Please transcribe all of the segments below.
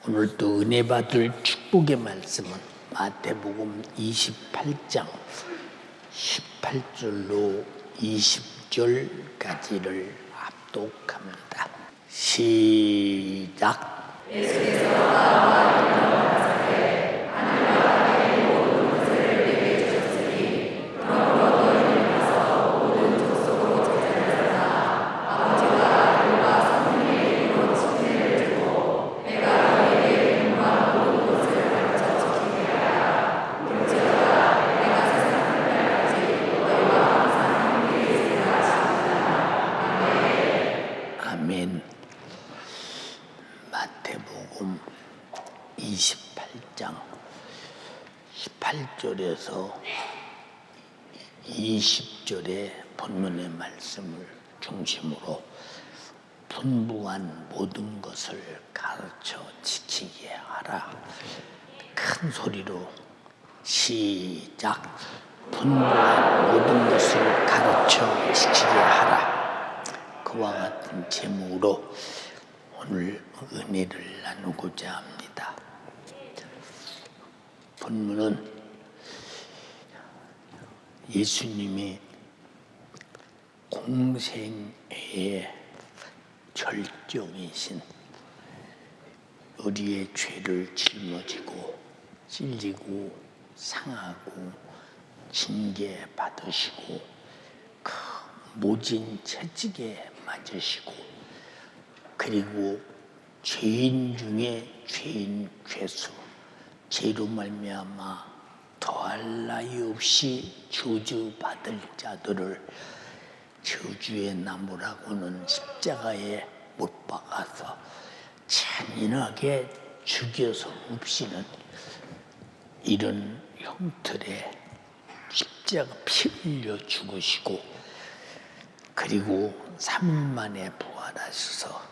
오늘 또 은혜 받을 축복의 말씀은 마태복음 28장 18절로 20절까지를 합독합니다. 시작. 아멘. 마태복음 28장 18절에서 20절의 본문의 말씀을 중심으로 분부한 모든 것을 가르쳐 지키게 하라. 큰 소리로 시작. 분부한 모든 것을 가르쳐 지키게 하라. 그와 같은 제목으로 오늘 은혜를 나누고자 합니다. 본문은 예수님이 공생애의 절정이신 우리의 죄를 짊어지고 찔리고 상하고 징계받으시고 그 모진 채찍에 맞으시고 그리고 죄인 중에 죄인 죄수 죄로 말미암아 더할 나위 없이 저주받을 자들을 저주의 나무라고는 십자가에 못 박아서 잔인하게 죽여서 옵시는 이런 형틀에 십자가 피 흘려 죽으시고 그리고 3일 만에 부활하셔서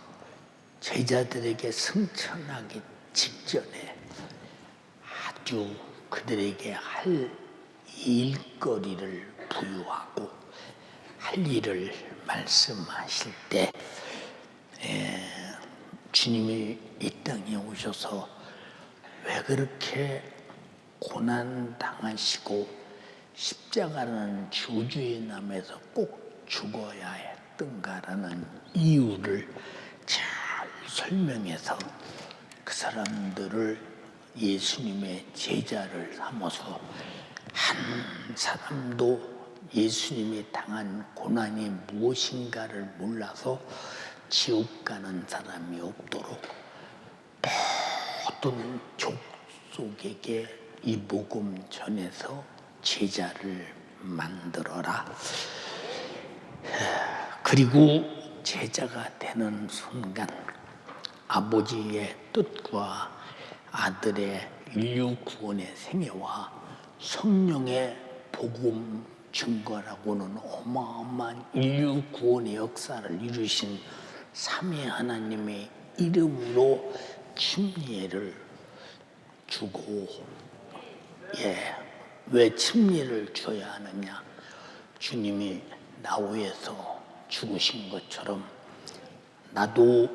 제자들에게 승천하기 직전에 아주 그들에게 할 일거리를 부여하고 할 일을 말씀하실 때 주님이 이 땅에 오셔서 왜 그렇게 고난 당하시고 십자가라는 저주의 남에서 꼭 죽어야 했던가라는 이유를 잘 설명해서 그 사람들을 예수님의 제자를 삼아서 한 사람도 예수님이 당한 고난이 무엇인가를 몰라서 지옥 가는 사람이 없도록 모든 족속에게 이 복음 전해서 제자를 만들어라. 그리고 제자가 되는 순간 아버지의 뜻과 아들의 인류 구원의 생애와 성령의 복음 증거라고는 어마어마한 인류 구원의 역사를 이루신 삼위 하나님의 이름으로 침례를 주고 왜 침례를 줘야 하느냐? 주님이 나 위해서 죽으신 것처럼 나도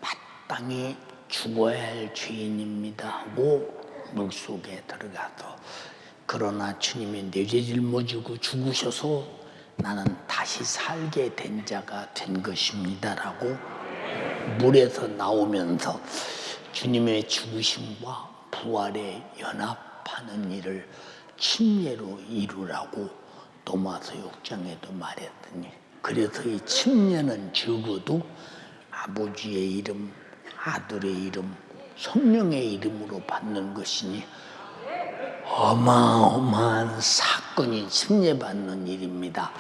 마땅히 죽어야 할 죄인입니다 하고 물속에 들어가서 그러나 주님이 내 죄 짊어지고 죽으셔서 나는 다시 살게 된 자가 된 것입니다 라고 물에서 나오면서 주님의 죽으심과 부활에 연합하는 일을 침례로 이루라고 도마서 6장에도 말했더니 그래서 이 침례는 적어도 아버지의 이름, 아들의 이름, 성령의 이름으로 받는 것이니 어마어마한 사건이 침례받는 일입니다.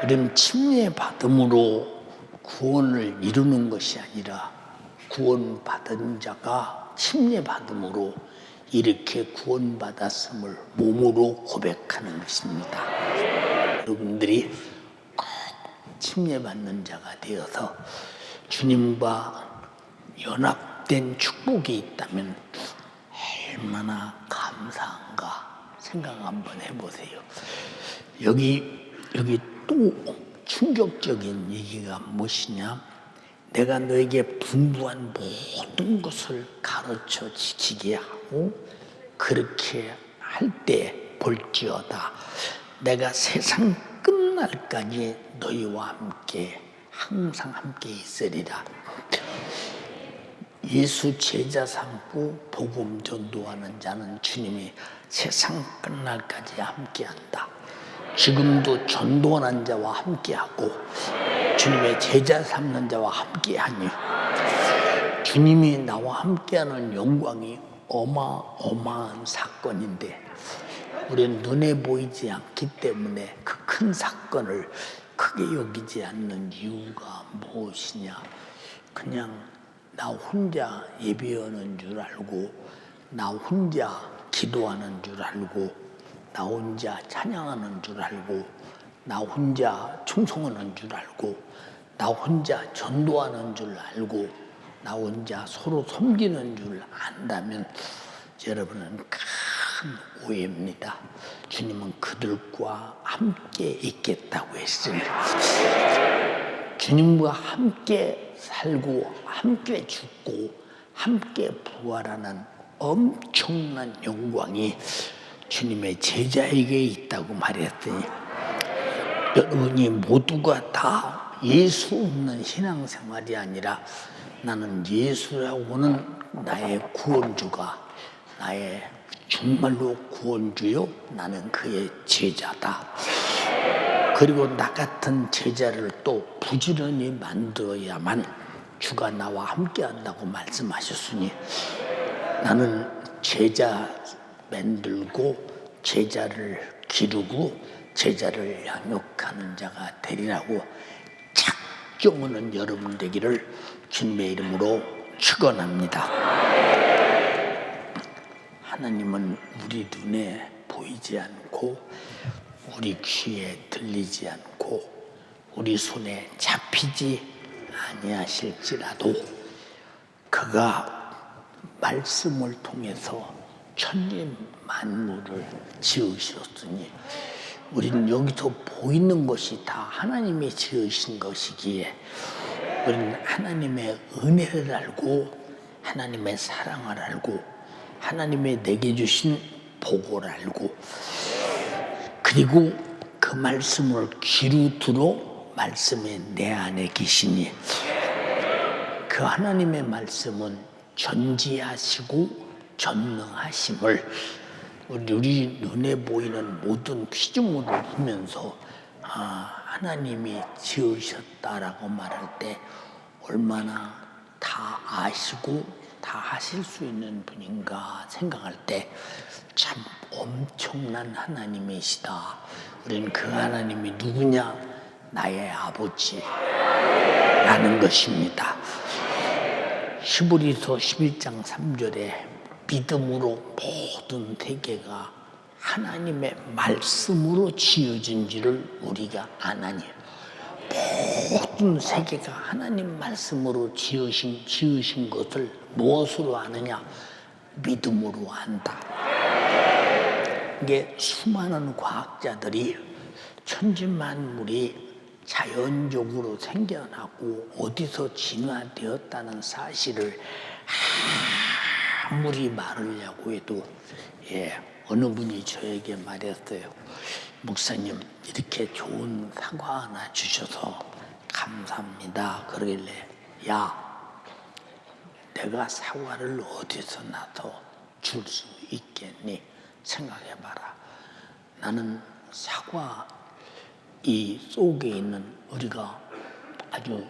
이런 침례받음으로 구원을 이루는 것이 아니라 구원받은 자가 침례받음으로 이렇게 구원받았음을 몸으로 고백하는 것입니다. 여러분들이 꼭 침례받는 자가 되어서 주님과 연합된 축복이 있다면 얼마나 감사한가 생각 한번 해보세요. 여기 또 충격적인 얘기가 무엇이냐? 내가 너에게 분부한 모든 것을 가르쳐 지키게 하고 그렇게 할 때 볼지어다 내가 세상 끝날까지 너희와 함께 항상 함께 있으리라. 예수 제자 삼고 복음 전도하는 자는 주님이 세상 끝날까지 함께한다. 지금도 전도하는 자와 함께하고 주님의 제자 삼는 자와 함께하니 주님이 나와 함께하는 영광이 어마어마한 사건인데 우리는 눈에 보이지 않기 때문에 그 큰 사건을 크게 여기지 않는 이유가 무엇이냐. 그냥 나 혼자 예배하는 줄 알고 나 혼자 기도하는 줄 알고 나 혼자 찬양하는 줄 알고 나 혼자 충성하는 줄 알고 나 혼자 전도하는 줄 알고 나 혼자 서로 섬기는 줄 안다면 여러분은 큰 오해입니다. 주님은 그들과 함께 있겠다고 했으니 주님과 함께 살고 함께 죽고 함께 부활하는 엄청난 영광이 주님의 제자에게 있다고 말했더니 여러분이 모두가 다 예수 없는 신앙생활이 아니라 나는 예수라고는 나의 구원주가 나의 정말로 구원주요 나는 그의 제자다. 그리고 나 같은 제자를 또 부지런히 만들어야만 주가 나와 함께 한다고 말씀하셨으니 나는 제자 만들고 제자를 기르고 제자를 양육하는 자가 되리라고 작정하는 여러분 되기를 주님의 이름으로 축원합니다. 하나님은 우리 눈에 보이지 않고 우리 귀에 들리지 않고 우리 손에 잡히지 아니하실지라도 그가 말씀을 통해서 천지 만물을 지으셨으니 우리는 여기서 보이는 것이 다 하나님이 지으신 것이기에 우리는 하나님의 은혜를 알고 하나님의 사랑을 알고 하나님의 내게 주신 복을 알고 그리고 그 말씀을 귀로 들어 말씀이 내 안에 계시니 그 하나님의 말씀은 전지하시고 전능하심을 우리 눈에 보이는 모든 피조물을 보면서 하나님이 지으셨다라고 말할 때 얼마나 다 아시고 다 하실 수 있는 분인가 생각할 때 참 엄청난 하나님이시다. 우리는 그 하나님이 누구냐? 나의 아버지라는 것입니다. 히브리서 11장 3절에 믿음으로 모든 세계가 하나님의 말씀으로 지어진 줄을 우리가 아나니 모든 세계가 하나님 말씀으로 지으신 것을 무엇으로 아느냐? 믿음으로 안다. 이게 수많은 과학자들이 천지만물이 자연적으로 생겨나고 어디서 진화되었다는 사실을 아무리 말하려고 해도 어느 분이 저에게 말했어요. 목사님 이렇게 좋은 사과 하나 주셔서 감사합니다. 그러길래 야 내가 사과를 어디서 나서 줄 수 있겠니? 생각해봐라. 나는 사과 이 속에 있는 우리가 아주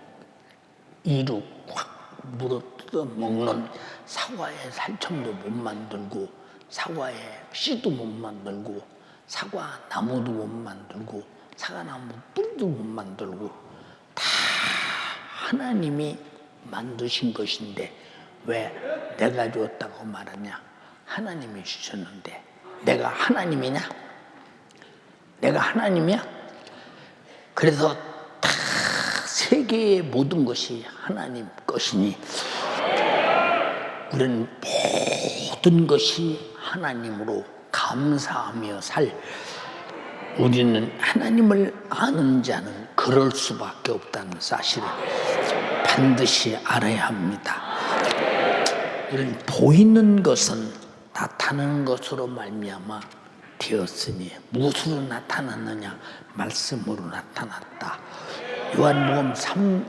이로 확 물어 뜯어 먹는 사과의 살점도 못 만들고 사과의 씨도 못 만들고 사과 나무도 못 만들고 사과나무 뿌리도 못 만들고 다 하나님이 만드신 것인데 왜 내가 줬다고 말하냐? 하나님이 주셨는데 내가 하나님이냐? 내가 하나님이야? 그래서 다 세계의 모든 것이 하나님 것이니 우리는 모든 것이 하나님으로 감사하며 우리는 하나님을 아는 자는 그럴 수밖에 없다는 사실을 반드시 알아야 합니다. 우리는 보이는 것은 나타나는 것으로 말미암아 되었으니 무엇으로 나타났느냐? 말씀으로 나타났다. 요한복음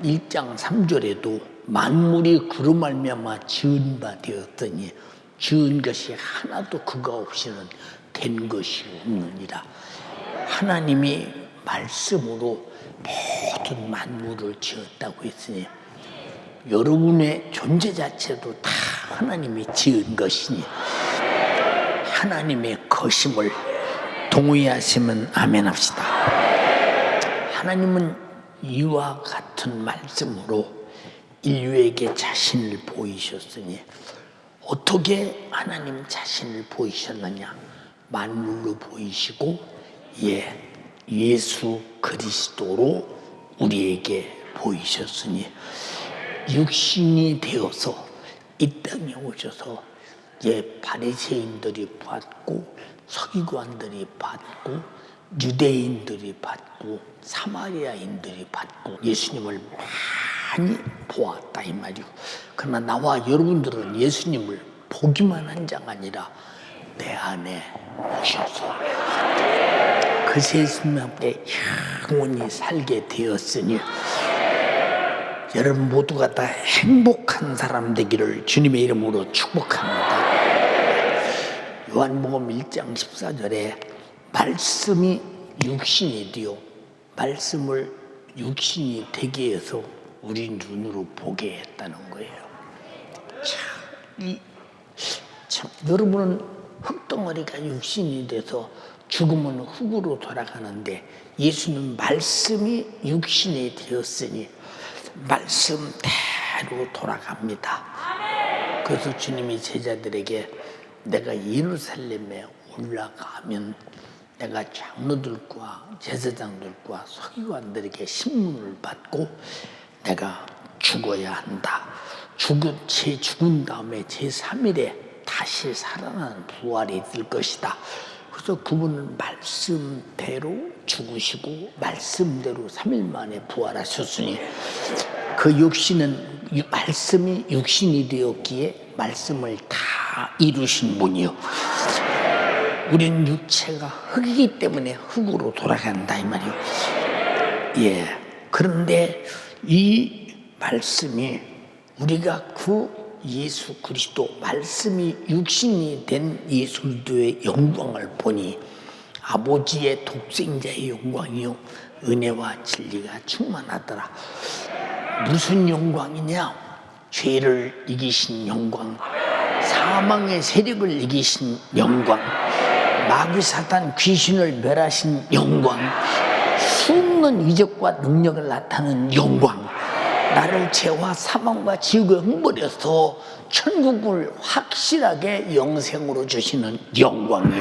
1장 3절에도 만물이 그로 말미암아 지은 바 되었더니 지은 것이 하나도 그가 없이는 된 것이 없느니라. 하나님이 말씀으로 모든 만물을 지었다고 했으니 여러분의 존재 자체도 다 하나님이 지은 것이니 하나님의 것임을 동의하시면 아멘 합시다. 하나님은 이와 같은 말씀으로 인류에게 자신을 보이셨으니 어떻게 하나님 자신을 보이셨느냐? 만물로 보이시고 예수 그리스도로 우리에게 보이셨으니 육신이 되어서 이 땅에 오셔서 바리새인들이 받고 서기관들이 받고 유대인들이 받고 사마리아인들이 받고 예수님을 많이 보았다 이 말이고, 그러나 나와 여러분들은 예수님을 보기만 한 자가 아니라 내 안에 오셔서 그 예수님 앞에 영원히 살게 되었으니 여러분 모두가 다 행복한 사람 되기를 주님의 이름으로 축복합니다. 요한복음 1장 14절에 말씀이 육신이 되어 말씀을 육신이 되게 해서 우리 눈으로 보게 했다는 거예요. 참, 여러분은 흙덩어리가 육신이 돼서 죽으면 흙으로 돌아가는데 예수는 말씀이 육신이 되었으니 말씀대로 돌아갑니다. 그래서 주님이 제자들에게 내가 예루살렘에 올라가면 내가 장로들과 제사장들과 서기관들에게 신문을 받고 내가 죽어야 한다. 죽은 다음에 제3일에 다시 살아나는 부활이 될 것이다. 그래서 그분은 말씀대로 죽으시고 말씀대로 3일 만에 부활하셨으니 그 육신은 말씀이 육신이 되었기에 말씀을 다 이루신 분이요. 우리는 육체가 흙이기 때문에 흙으로 돌아간다 이 말이요. 그런데 이 말씀이 우리가 그 예수 그리스도 말씀이 육신이 된 예수 그리스도의 영광을 보니 아버지의 독생자의 영광이요 은혜와 진리가 충만하더라. 무슨 영광이냐? 죄를 이기신 영광, 사망의 세력을 이기신 영광, 마귀 사탄 귀신을 멸하신 영광, 수없는 이적과 능력을 나타내는 영광, 나를 죄와 사망과 지옥에 흥버려서 천국을 확실하게 영생으로 주시는 영광이,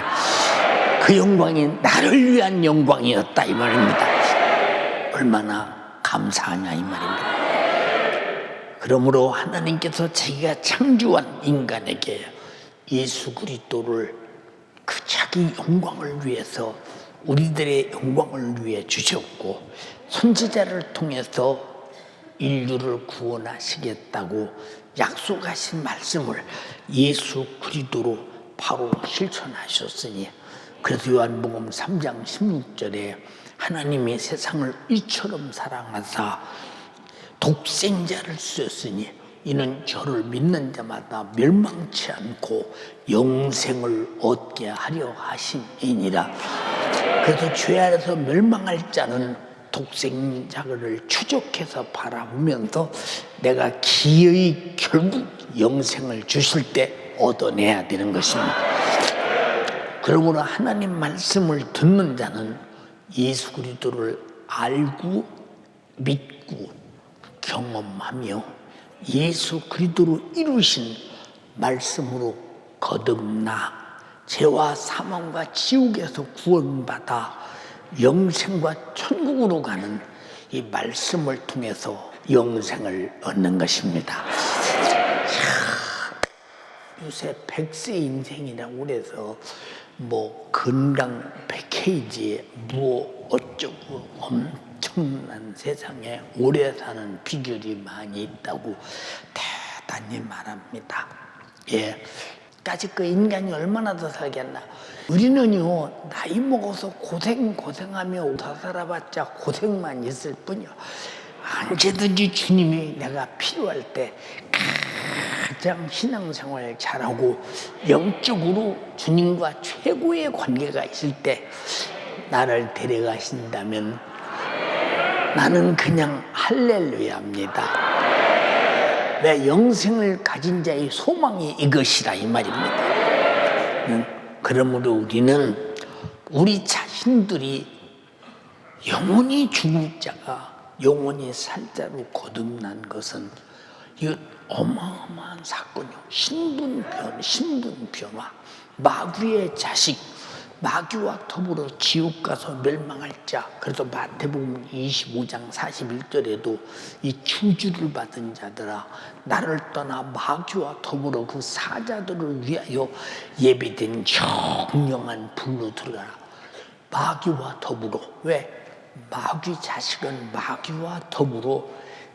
그 영광이 나를 위한 영광이었다 이 말입니다. 얼마나 감사하냐 이 말입니다. 그러므로 하나님께서 자기가 창조한 인간에게 예수 그리스도를 그 자기 영광을 위해서 우리들의 영광을 위해 주셨고 선지자를 통해서 인류를 구원하시겠다고 약속하신 말씀을 예수 그리스도로 바로 실천하셨으니, 그래서 요한복음 3장 16절에 하나님이 세상을 이처럼 사랑하사 독생자를 주셨으니 이는 저를 믿는 자마다 멸망치 않고 영생을 얻게 하려 하심이니라. 그래서 죄 아래서 멸망할 자는 독생자를 추적해서 바라보면서 내가 기어이 결국 영생을 주실 때 얻어내야 되는 것입니다. 그러므로 하나님 말씀을 듣는 자는 예수 그리스도를 알고 믿고 경험하며 예수 그리스도로 이루신 말씀으로 거듭나 죄와 사망과 지옥에서 구원받아 영생과 천국으로 가는 이 말씀을 통해서 영생을 얻는 것입니다. 요새 100세 인생이라고 그래서 뭐 건강 패키지에 뭐 어쩌고 엄청난 세상에 오래 사는 비결이 많이 있다고 대단히 말합니다. 예. 까짓 인간이 얼마나 더 살겠나. 우리는요 나이 먹어서 고생하며 다 살아봤자 고생만 있을 뿐이요. 언제든지 주님이 내가 필요할 때 가장 신앙생활 잘하고 영적으로 주님과 최고의 관계가 있을 때 나를 데려가신다면 나는 그냥 할렐루야입니다. 왜 영생을 가진 자의 소망이 이것이라 이 말입니다. 그러므로 우리는 우리 자신들이 영원히 죽을 자가 영원히 살 자로 거듭난 것은 이거 어마어마한 사건이요. 신분 변화, 마귀의 자식, 마귀와 더불어 지옥 가서 멸망할 자. 그래서 마태복음 25장 41절에도 이 추주를 받은 자들아 나를 떠나 마귀와 더불어 그 사자들을 위하여 예비된 영영한 불로 들어가라. 마귀와 더불어. 왜? 마귀 자식은 마귀와 더불어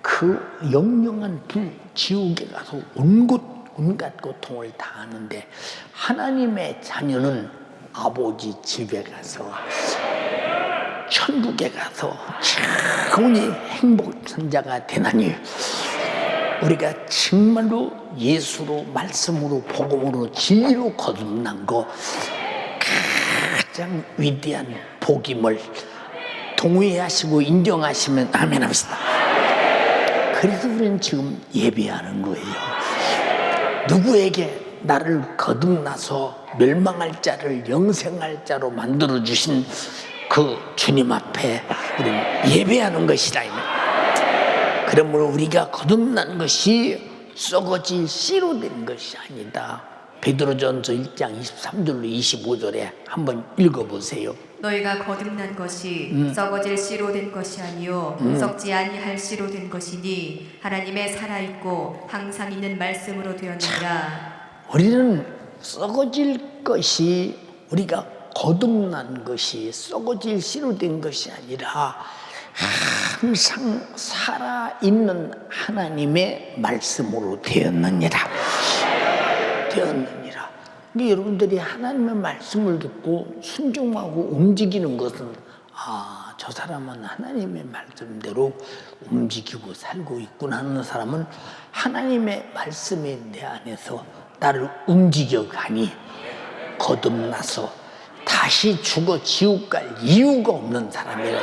그 영영한 불, 지옥에 가서 온갖 고통을 당하는데 하나님의 자녀는 아버지 집에 가서 천국에 가서 영원히 행복한 자가 되나니 우리가 정말로 예수로 말씀으로 복음으로 진리로 거듭난 거 가장 위대한 복임을 동의하시고 인정하시면 아멘 합시다. 그래서 우리는 지금 예배하는 거예요. 누구에게 나를 거듭나서 멸망할 자를 영생할 자로 만들어주신 그 주님 앞에 우리는 예배하는 것이다. 그러므로 우리가 거듭난 것이 썩어질 씨로 된 것이 아니다. 베드로전서 1장 23절로 25절에 한번 읽어보세요. 너희가 거듭난 것이 썩어질 씨로 된 것이 아니요 썩지 아니할 씨로 된 것이니 하나님의 살아있고 항상 있는 말씀으로 되었느니라. 우리는 썩어질 것이 우리가 거듭난 것이 썩어질 씨로 된 것이 아니라 항상 살아있는 하나님의 말씀으로 되었느니라. 근데 여러분들이 하나님의 말씀을 듣고 순종하고 움직이는 것은 저 사람은 하나님의 말씀대로 움직이고 살고 있구나 하는 사람은 하나님의 말씀이 내 안에서 나를 움직여가니 거듭나서 다시 죽어 지옥 갈 이유가 없는 사람이라.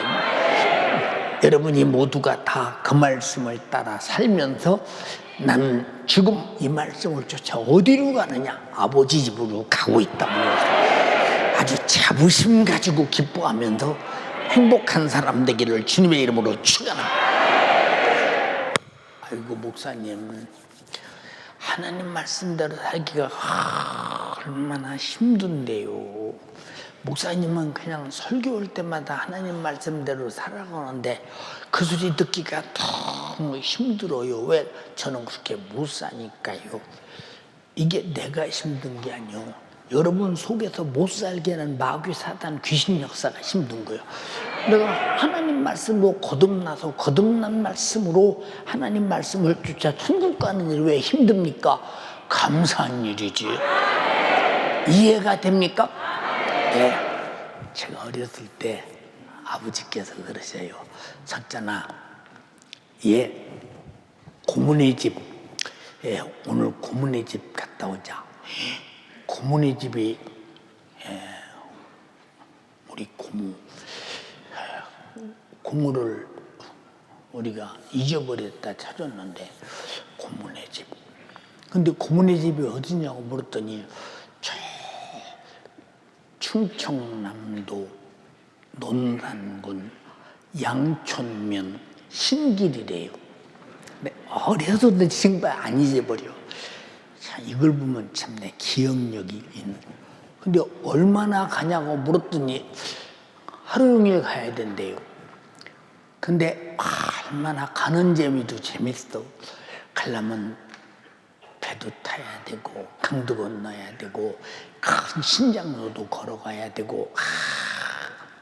여러분이 모두가 다 그 말씀을 따라 살면서 나는 지금 이 말씀을 쫓아 어디로 가느냐? 아버지 집으로 가고 있다고 아주 자부심 가지고 기뻐하면서 행복한 사람 되기를 주님의 이름으로 축원합니다. 아이고 목사님, 하나님 말씀대로 살기가 얼마나 힘든데요. 목사님은 그냥 설교할 때마다 하나님 말씀대로 살아가는데 그 소리 듣기가 너무 힘들어요. 왜? 저는 그렇게 못 사니까요. 이게 내가 힘든 게 아니요. 여러분 속에서 못 살게 하는 마귀 사단 귀신 역사가 힘든 거예요. 내가 하나님 말씀으로 거듭나서 거듭난 말씀으로 하나님 말씀을 쫓아 천국 가는 일이 왜 힘듭니까? 감사한 일이지. 이해가 됩니까? 네. 제가 어렸을 때 아버지께서 그러셔요. 석자나, 고모네 집, 오늘 고모네 집 갔다 오자. 고모네 집이 우리 고모를 우리가 잊어버렸다 찾았는데 고모네 집. 근데 고모네 집이 어디냐고 물었더니 충청남도 논산군 양촌면 신길이래요. 어려서 지금 안 잊어버려. 자, 이걸 보면 참 내 기억력이 있는. 근데 얼마나 가냐고 물었더니 하루 종일 가야 된대요. 근데 얼마나 가는 재미도 재밌어. 가려면 배도 타야 되고 강도 건너야 되고 큰 신장로도 걸어가야 되고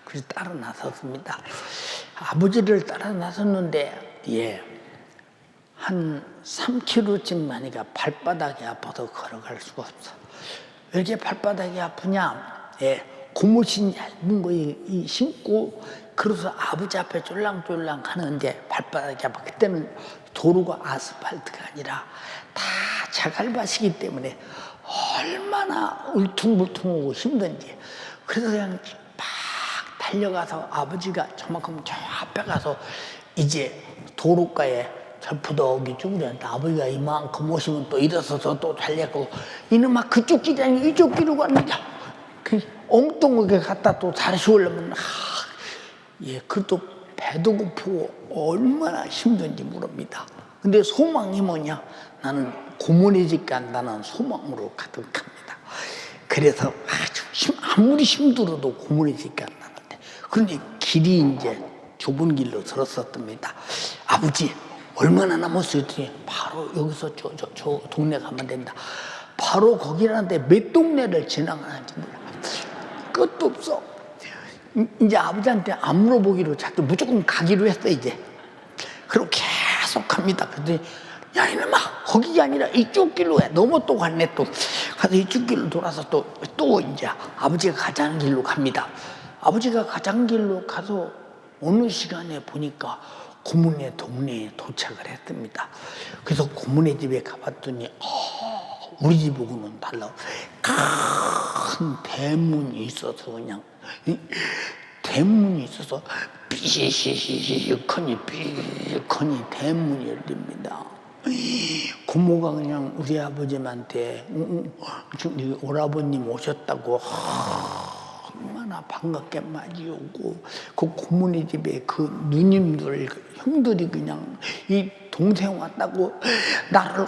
그래서 따라 나섰습니다. 아버지를 따라 나섰는데 한 3km쯤 가니까 발바닥이 아파서 걸어갈 수가 없어. 왜 이렇게 발바닥이 아프냐? 고무신 얇은 거 신고 그래서 아버지 앞에 쫄랑쫄랑 하는데 발바닥이 아파. 그때는 도로가 아스팔트가 아니라 다 자갈밭이기 때문에 얼마나 울퉁불퉁하고 힘든지. 그래서 그냥 막 달려가서 아버지가 저만큼 저 앞에 가서 이제 도로가에 절푸덕이 쭈그렸는데 아버지가 이만큼 오시면 또 일어서서 또 달렸고 이놈아 그쪽 길이 아니고 이쪽 길로 갔는데 그 엉뚱하게 갔다 또 다시 오려면 그것도 배도 고프고 얼마나 힘든지 모릅니다. 근데 소망이 뭐냐? 나는 고모네 집 간다는 소망으로 가득합니다. 그래서 아무리 힘들어도 고모네 집 간다는데 그런데 길이 이제 좁은 길로 들었었답니다. 아버지 얼마나 남았어요? 바로 여기서 저 동네 가면 된다. 바로 거기라는데 몇 동네를 지나가는지 몰라. 끝도 없어. 이제 아버지한테 안 물어보기로 자꾸 무조건 가기로 했어 이제. 그리고 계속 갑니다. 그랬더니 야 이놈아 거기가 아니라 이쪽 길로 해. 너무 또 갔네 또. 가서 이쪽 길로 돌아서 또 이제 아버지가 가자는 길로 갑니다. 아버지가 가자는 길로 가서 어느 시간에 보니까 고모네 동네에 도착을 했답니다. 그래서 고모네 집에 가봤더니 우리 집하고는 달라. 큰 대문이 있어서 그냥 대문이 있어서 삐커니 대문이 열립니다. 고모가 그냥 우리 아버님한테 오라버님 오셨다고 얼마나 반갑게 맞이오고 그 고모네 집에 그 누님들 형들이 그냥 이 동생 왔다고 나를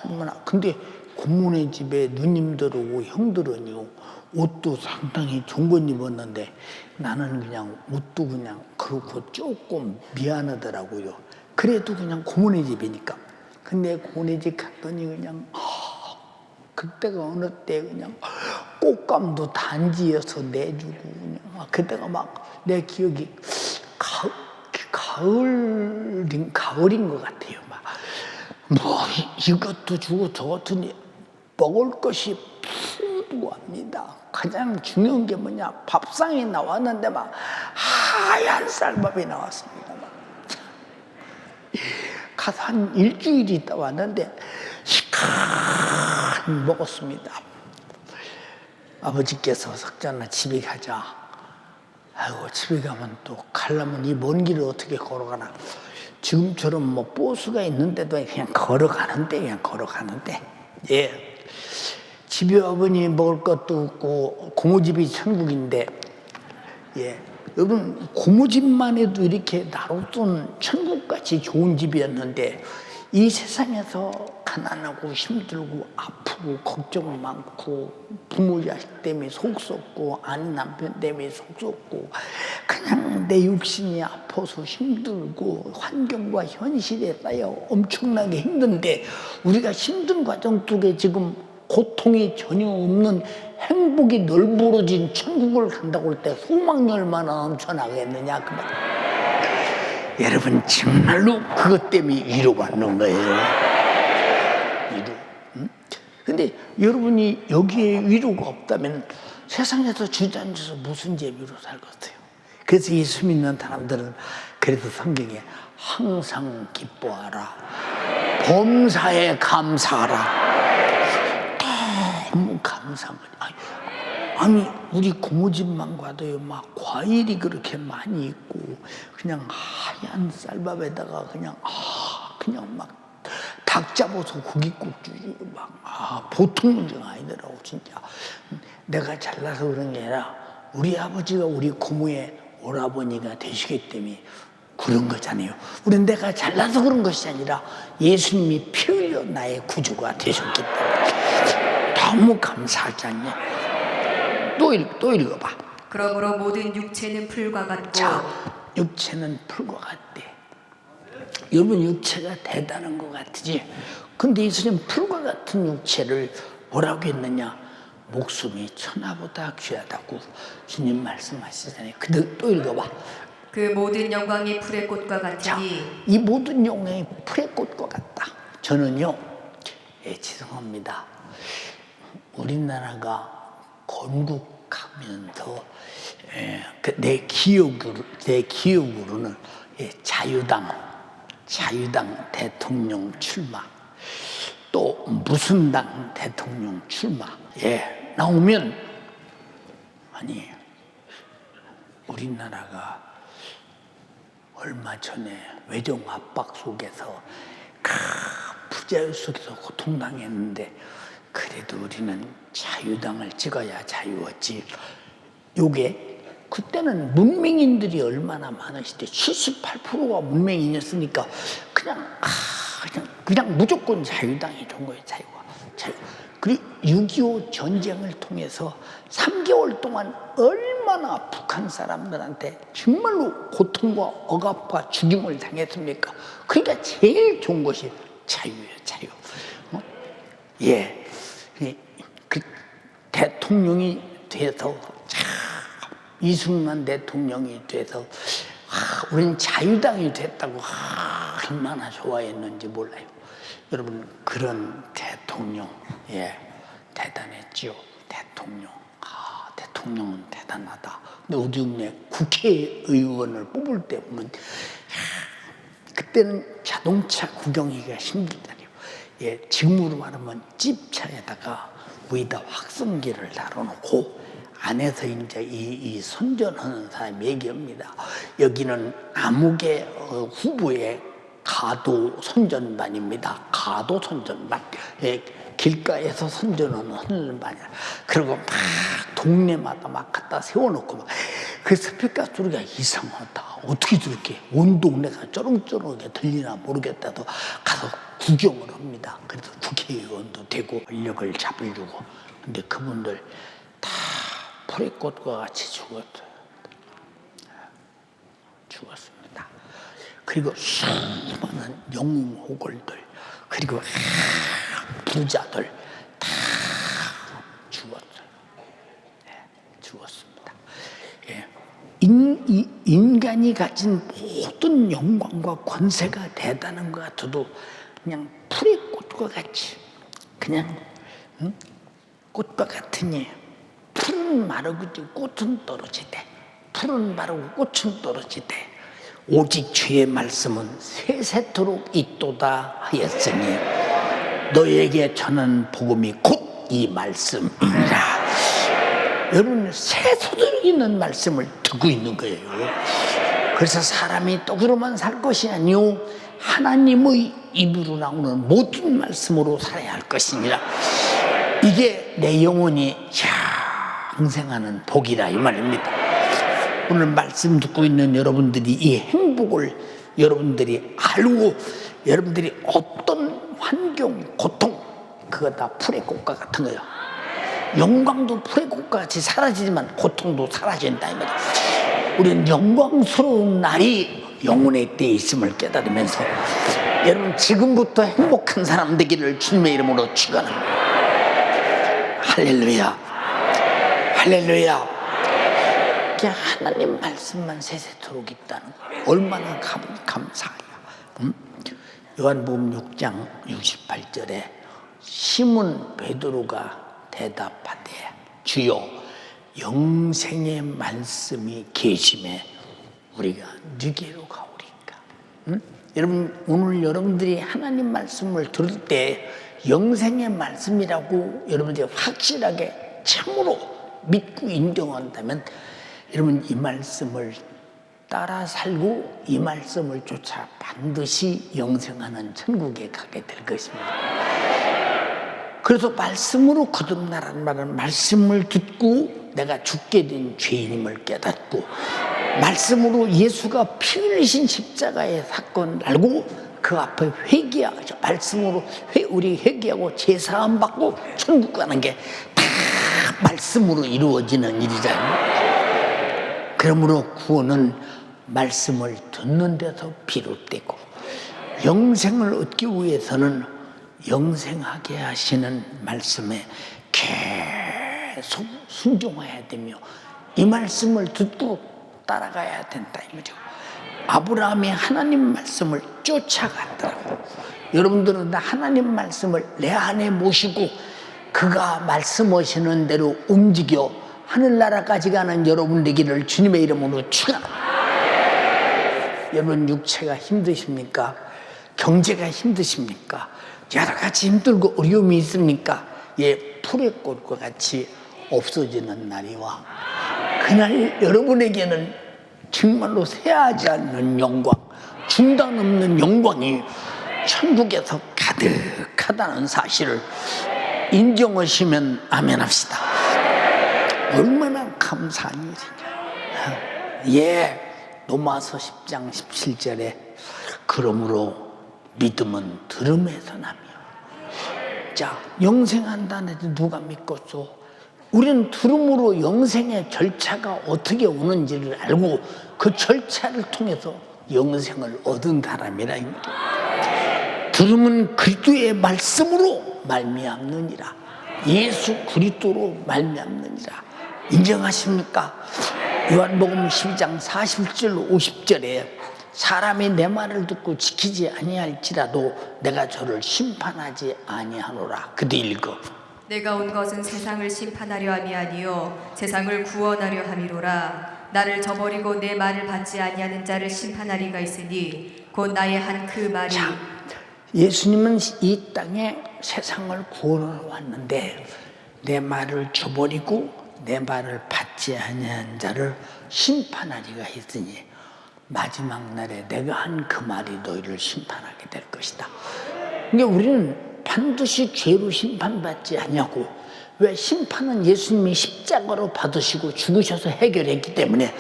얼마나. 근데 고모네 집에 누님들하고 형들은요 옷도 상당히 좋은 거 입었는데 나는 그냥 옷도 그냥 그렇고 조금 미안하더라고요. 그래도 그냥 고모네 집이니까. 근데 고모네 집 갔더니 그냥 그때가 어느 때 그냥 꽃감도 단지여서 내주고 그냥 그때가 막 내 기억이 가을인 것 같아요. 막 뭐 이것도 주고 저것도 먹을 것이 풍부합니다. 가장 중요한 게 뭐냐? 밥상이 나왔는데 막 하얀 쌀밥이 나왔습니다. 막. 가서 한 일주일 있다 왔는데 시큰히 먹었습니다. 아버지께서 석전아 집에 가자. 아이고 집에 가면 또 가려면 이 먼 길을 어떻게 걸어가나. 지금처럼 뭐 버스가 있는데도 그냥 걸어가는데 집에 아버님 먹을 것도 없고 고모집이 천국인데 여러분 고모집만 해도 이렇게 나로선 천국같이 좋은 집이었는데 이 세상에서 가난하고 힘들고 아프고 걱정 많고 부모 자식 때문에 속 썩고 아내 남편 때문에 속 썩고 그냥 내 육신이 아파서 힘들고 환경과 현실에 쌓여 엄청나게 힘든데 우리가 힘든 과정 속에 지금 고통이 전혀 없는 행복이 널브러진 천국을 간다고 할 때 소망이 얼마나 넘쳐나겠느냐 그 말. 여러분 정말로 그것 때문에 위로받는 거예요. 위로. 근데 여러분이 여기에 위로가 없다면 세상에서 주저앉아서 무슨 재미로 살겠어요. 그래서 예수 믿는 사람들은 그래도 성경에 항상 기뻐하라. 범사에 감사하라. 너무 감사한 거죠. 아니 우리 고모집만 가도요 막 과일이 그렇게 많이 있고 그냥 하얀 쌀밥에다가 그냥 막 닭 잡아서 고깃국주 막 보통 문제가 아니더라고 진짜. 내가 잘나서 그런 게 아니라 우리 아버지가 우리 고모의 오라버니가 되시기 때문에 그런 거잖아요. 우리는 내가 잘나서 그런 것이 아니라 예수님이 피 흘려 나의 구주가 되셨기 때문에 너무 감사하지 않냐. 또 읽어봐. 그러므로 모든 육체는 풀과 같고 자, 육체는 풀과 같대. 여러분 육체가 대단한 것 같지? 근데 예수님 풀과 같은 육체를 뭐라고 했느냐? 목숨이 천하보다 귀하다고 주님 말씀하시잖아요. 근데 또 읽어봐. 그 모든 영광이 풀의 꽃과 자, 같으니 이 모든 영광이 풀의 꽃과 같다. 저는요, 죄송합니다. 우리나라가 건국하면서 내 기억으로는 자유당 대통령 출마, 또 무슨 당 대통령 출마 나오면, 아니 우리나라가 얼마 전에 외정 압박 속에서 부자유 속에서 고통당했는데, 그래도 우리는 자유당을 찍어야 자유였지. 요게 그때는 문맹인들이 얼마나 많으실 때 78%가 문맹인이었으니까 그냥 무조건 자유당이 된 거예요. 자유. 그리고 6.25 전쟁을 통해서 3개월 동안 얼마나 북한 사람들한테 정말로 고통과 억압과 죽임을 당했습니까? 그러니까 제일 좋은 것이 자유예요. 자유. 그 대통령이 돼서 이승만 대통령이 돼서 우리는 자유당이 됐다고 얼마나 좋아했는지 몰라요. 여러분, 그런 대통령 대단했죠. 대통령은 대단하다. 근데 우리 동네 국회의원을 뽑을 때 보면 그때는 자동차 구경하기가 힘들다니요. 지금으로 말하면 집차에다가 위에다 확성기를 달아놓고 안에서 이제 이 선전하는 사람이 얘기합니다. 여기는 아무개 후보의 가도 선전반입니다. 가도 선전반. 길가에서 선전하는 선전반이야. 그리고 막 동네마다 막 갖다 세워놓고 막. 그 스피커 소리가 이상하다. 어떻게 저렇게 온 동네가 쩌렁쩌렁하게 들리나 모르겠다도 가서 구경을 합니다. 그래서 국회의원도 되고 권력을 잡으려고. 근데 그분들 다 풀의 꽃과 같이 죽었습니다. 그리고 수많은 영웅호걸들, 그리고 부자들 다 죽었습니다. 인간이 가진 모든 영광과 권세가 대단한 것 같아도 그냥 풀의 꽃과 같이, 그냥 꽃과 같으니 풀은 마르고 꽃은 떨어지되, 풀은 마르고 꽃은 떨어지되 오직 주의 말씀은 세세토록 있도다 하였으니 너에게 전한 복음이 곧 이 말씀이라. 여러분, 새소득 있는 말씀을 듣고 있는 거예요. 그래서 사람이 떡으로만 살 것이 아니오 하나님의 입으로 나오는 모든 말씀으로 살아야 할 것이니라. 이게 내 영혼이 항생하는 복이라 이 말입니다. 오늘 말씀 듣고 있는 여러분들이 이 행복을 여러분들이 알고, 여러분들이 어떤 환경, 고통, 그거 다 풀의 꽃과 같은 거예요. 영광도 풀의 꽃과 같이 사라지지만 고통도 사라진다 이 말이에요. 우리는 영광스러운 날이 영혼의 때에 있음을 깨달으면서 여러분, 지금부터 행복한 사람 되기를 주님의 이름으로 축원합니다. 할렐루야, 할렐루야. 하나님 말씀만 세세토록 있다는 거 얼마나 감사해요. 요한복음 6장 68절에 시몬 베드로가 대답하되 주여 영생의 말씀이 계심에 우리가 네게로 가오리까. 여러분, 오늘 여러분들이 하나님 말씀을 들을 때 영생의 말씀이라고 여러분들이 확실하게 참으로 믿고 인정한다면 여러분, 이 말씀을 따라 살고 이 말씀을 쫓아 반드시 영생하는 천국에 가게 될 것입니다. 그래서 말씀으로 거듭나라는 말은 말씀을 듣고 내가 죽게 된 죄인임을 깨닫고, 말씀으로 예수가 피 흘리신 십자가의 사건 알고 그 앞에 회개하고, 말씀으로 우리 회개하고 제사함 받고 천국 가는 게 다 말씀으로 이루어지는 일이잖아요. 그러므로 구원은 말씀을 듣는 데서 비롯되고, 영생을 얻기 위해서는 영생하게 하시는 말씀에 계속 순종해야 되며 이 말씀을 듣고 따라가야 된다 이 말이죠. 아브라함이 하나님 말씀을 쫓아갔더라고요. 여러분들은 하나님 말씀을 내 안에 모시고 그가 말씀하시는 대로 움직여 하늘나라까지 가는 여러분 되기를 주님의 이름으로 축원합니다. 여러분 육체가 힘드십니까? 경제가 힘드십니까? 여러 가지 힘들고 어려움이 있습니까? 예, 풀의 꽃과 같이 없어지는 날이 와. 그날 여러분에게는 정말로 쇠하지 않는 영광, 중단 없는 영광이 천국에서 가득하다는 사실을 인정하시면 아멘 합시다. 얼마나 감사한 일이냐. 예, 로마서 10장 17절에 그러므로 믿음은 들음에서 나며. 자, 영생한다는 데 누가 믿겠소? 우리는 들음으로 영생의 절차가 어떻게 오는지를 알고 그 절차를 통해서 영생을 얻은 사람이라. 들음은 그리스도의 말씀으로 말미암느니라. 예수 그리스도로 말미암느니라. 인정하십니까? 요한복음 12장 40절 50절에 사람이 내 말을 듣고 지키지 아니할지라도 내가 저를 심판하지 아니하노라. 그대 읽어. 내가 온 것은 세상을 심판하려 함이 아니요 세상을 구원하려 함이로라. 나를 저버리고 내 말을 받지 아니하는 자를 심판하리가 있으니 곧 나의 한 그 말이. 자, 예수님은 이 땅에 세상을 구원하러 왔는데 내 말을 저버리고 내 말을 받지 아니한 자를 심판하리가 있으니 마지막 날에 내가 한 그 말이 너희를 심판하게 될 것이다. 그러니까 우리는 반드시 죄로 심판받지 않냐고. 왜? 심판은 예수님이 십자가로 받으시고 죽으셔서 해결했기 때문에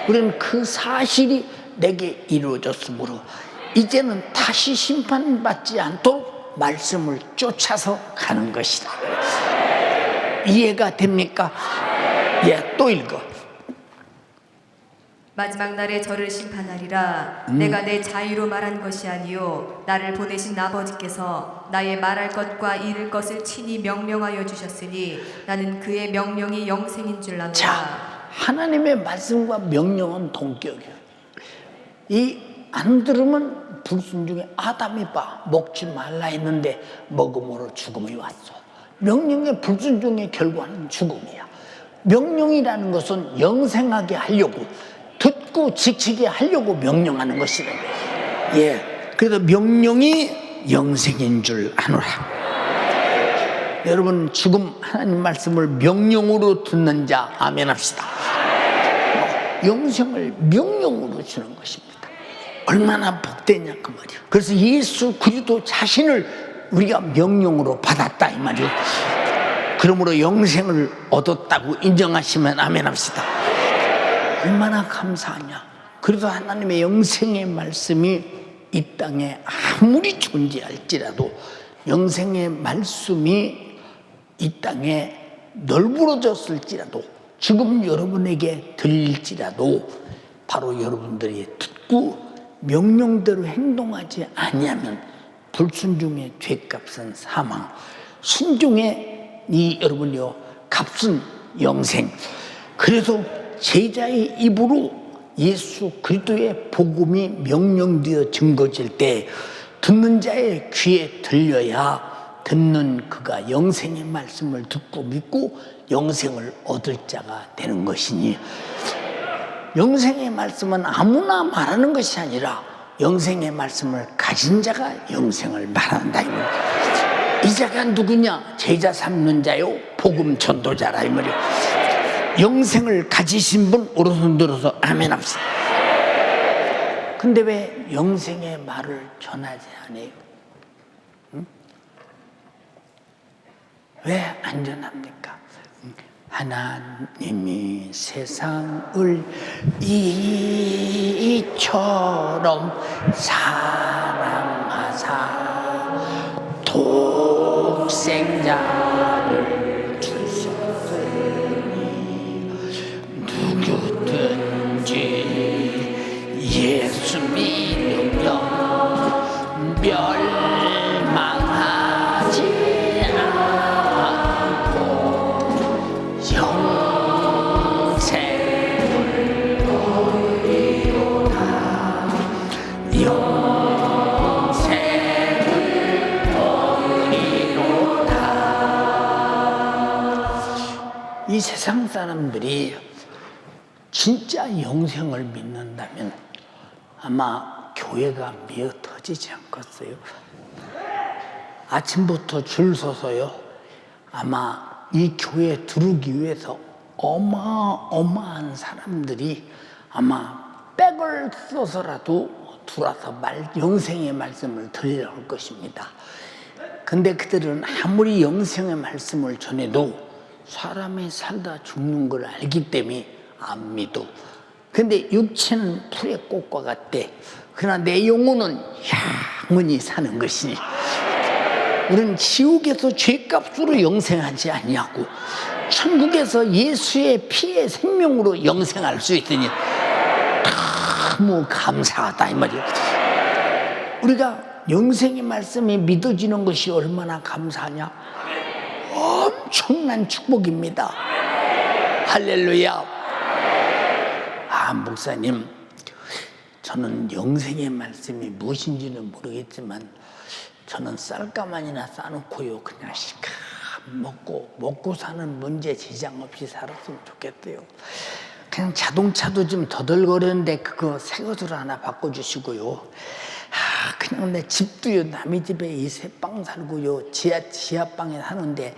우리는 그 사실이 내게 이루어졌으므로 이제는 다시 심판받지 않도록 말씀을 쫓아서 가는 것이다. 이해가 됩니까? 예, 또 읽어. 마지막 날에 저를 심판하리라. 내가 내 자유로 말한 것이 아니요 나를 보내신 아버지께서 나의 말할 것과 이를 것을 친히 명령하여 주셨으니 나는 그의 명령이 영생인 줄 아노라. 자, 하나님의 말씀과 명령은 동격이에요. 이 안 들으면 불순종에 아담이 봐 먹지 말라 했는데 먹음으로 죽음이 왔어. 명령의 불순종의 결과는 죽음이야. 명령이라는 것은 영생하게 하려고 듣고 지키게 하려고 명령하는 것이래. 예, 그래서 명령이 영생인 줄 아노라. 여러분 지금 하나님 말씀을 명령으로 듣는 자 아멘 합시다. 영생을 명령으로 주는 것입니다. 얼마나 복되냐 그 말이에요. 그래서 예수 그리스도 자신을 우리가 명령으로 받았다 이 말이에요. 그러므로 영생을 얻었다고 인정하시면 아멘 합시다. 얼마나 감사하냐. 그래도 하나님의 영생의 말씀이 이 땅에 아무리 존재할지라도 영생의 말씀이 이 땅에 널브러졌을지라도 지금 여러분에게 들릴지라도 바로 여러분들이 듣고 명령대로 행동하지 아니하면 불순종의 죄값은 사망, 순종의 이 여러분이요 값은 영생. 그래서 제자의 입으로 예수 그리스도의 복음이 명령되어 증거질 때 듣는 자의 귀에 들려야 듣는 그가 영생의 말씀을 듣고 믿고 영생을 얻을 자가 되는 것이니, 영생의 말씀은 아무나 말하는 것이 아니라 영생의 말씀을 가진 자가 영생을 말한다. 이 자가 누구냐? 제자 삼는 자요 복음 전도자라 이 말이에요. 영생을 가지신 분 오른손 들어서 아멘 합시다. 근데 왜 영생의 말을 전하지 않아요? 응? 왜 안 전합니까? 하나님이 세상을 이처럼 사랑하사 독생자를 주셨으니 누구든지 예수 믿으면 멸망하지 이 세상 사람들이 진짜 영생을 믿는다면 아마 교회가 미어 터지지 않겠어요? 아침부터 줄 서서요, 아마 이 교회에 들어오기 위해서 어마어마한 사람들이 아마 백을 써서라도 들어와서 영생의 말씀을 들으려 할 것입니다. 근데 그들은 아무리 영생의 말씀을 전해도 사람이 살다 죽는 걸 알기 때문에 안 믿어. 근데 육체는 풀의 꽃과 같대. 그러나 내 영혼은 영원히 사는 것이니 우리는 지옥에서 죄값으로 영생하지 아니하고 천국에서 예수의 피의 생명으로 영생할 수 있으니 너무 감사하다 이 말이에요. 우리가 영생의 말씀이 믿어지는 것이 얼마나 감사하냐? 엄청난 축복입니다. 할렐루야. 아, 목사님, 저는 영생의 말씀이 무엇인지는 모르겠지만 저는 쌀가마니나 싸놓고요 그냥 시커 먹고 사는 문제 지장 없이 살았으면 좋겠대요. 그냥 자동차도 좀 더덜거리는데 그거 새 것으로 하나 바꿔주시고요. 그냥 내 집도요 남의 집에 이 새빵 살고요 지하방에 사는데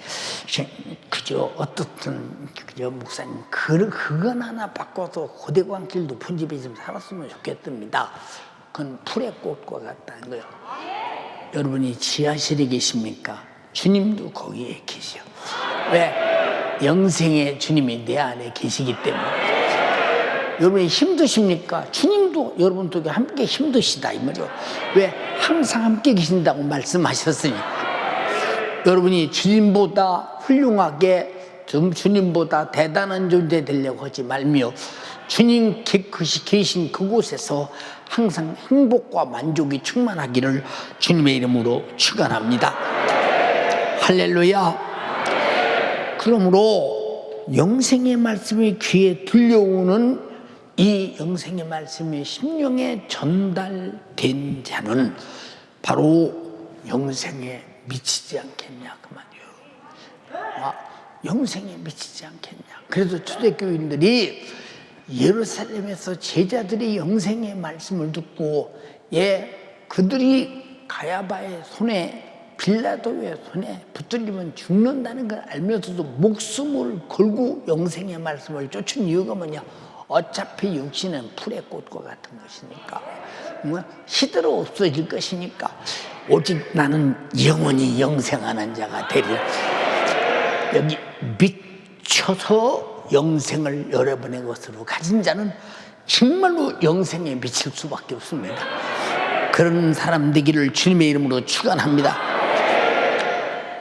그저 어떻든 그저 목사님 그건 하나 바꿔서 고대광길 높은 집에 좀 살았으면 좋겠답니다. 그건 풀의 꽃과 같다는 거예요. 여러분이 지하실에 계십니까? 주님도 거기에 계셔. 왜? 영생의 주님이 내 안에 계시기 때문에. 여러분이 힘드십니까? 주님도 여러분 속에 함께 힘드시다 이 말이요. 왜? 항상 함께 계신다고 말씀하셨으니. 여러분이 주님보다 훌륭하게 주님보다 대단한 존재 되려고 하지 말며 주님 계신 그곳에서 항상 행복과 만족이 충만하기를 주님의 이름으로 축원합니다. 할렐루야. 그러므로 영생의 말씀이 귀에 들려오는 이 영생의 말씀이 심령에 전달된 자는 바로 영생에 미치지 않겠냐 그 말이에요. 영생에 미치지 않겠냐. 그래서 초대교인들이 예루살렘에서 제자들이 영생의 말씀을 듣고 그들이 가야바의 손에 빌라도의 손에 붙들리면 죽는다는 걸 알면서도 목숨을 걸고 영생의 말씀을 쫓은 이유가 뭐냐? 어차피 육신은 풀의 꽃과 같은 것이니까 시들어 없어질 것이니까 오직 나는 영원히 영생하는 자가 되리라. 여기 미쳐서 영생을 여러분의 것으로 가진 자는 정말로 영생에 미칠 수밖에 없습니다. 그런 사람 되기를 주님의 이름으로 축원합니다.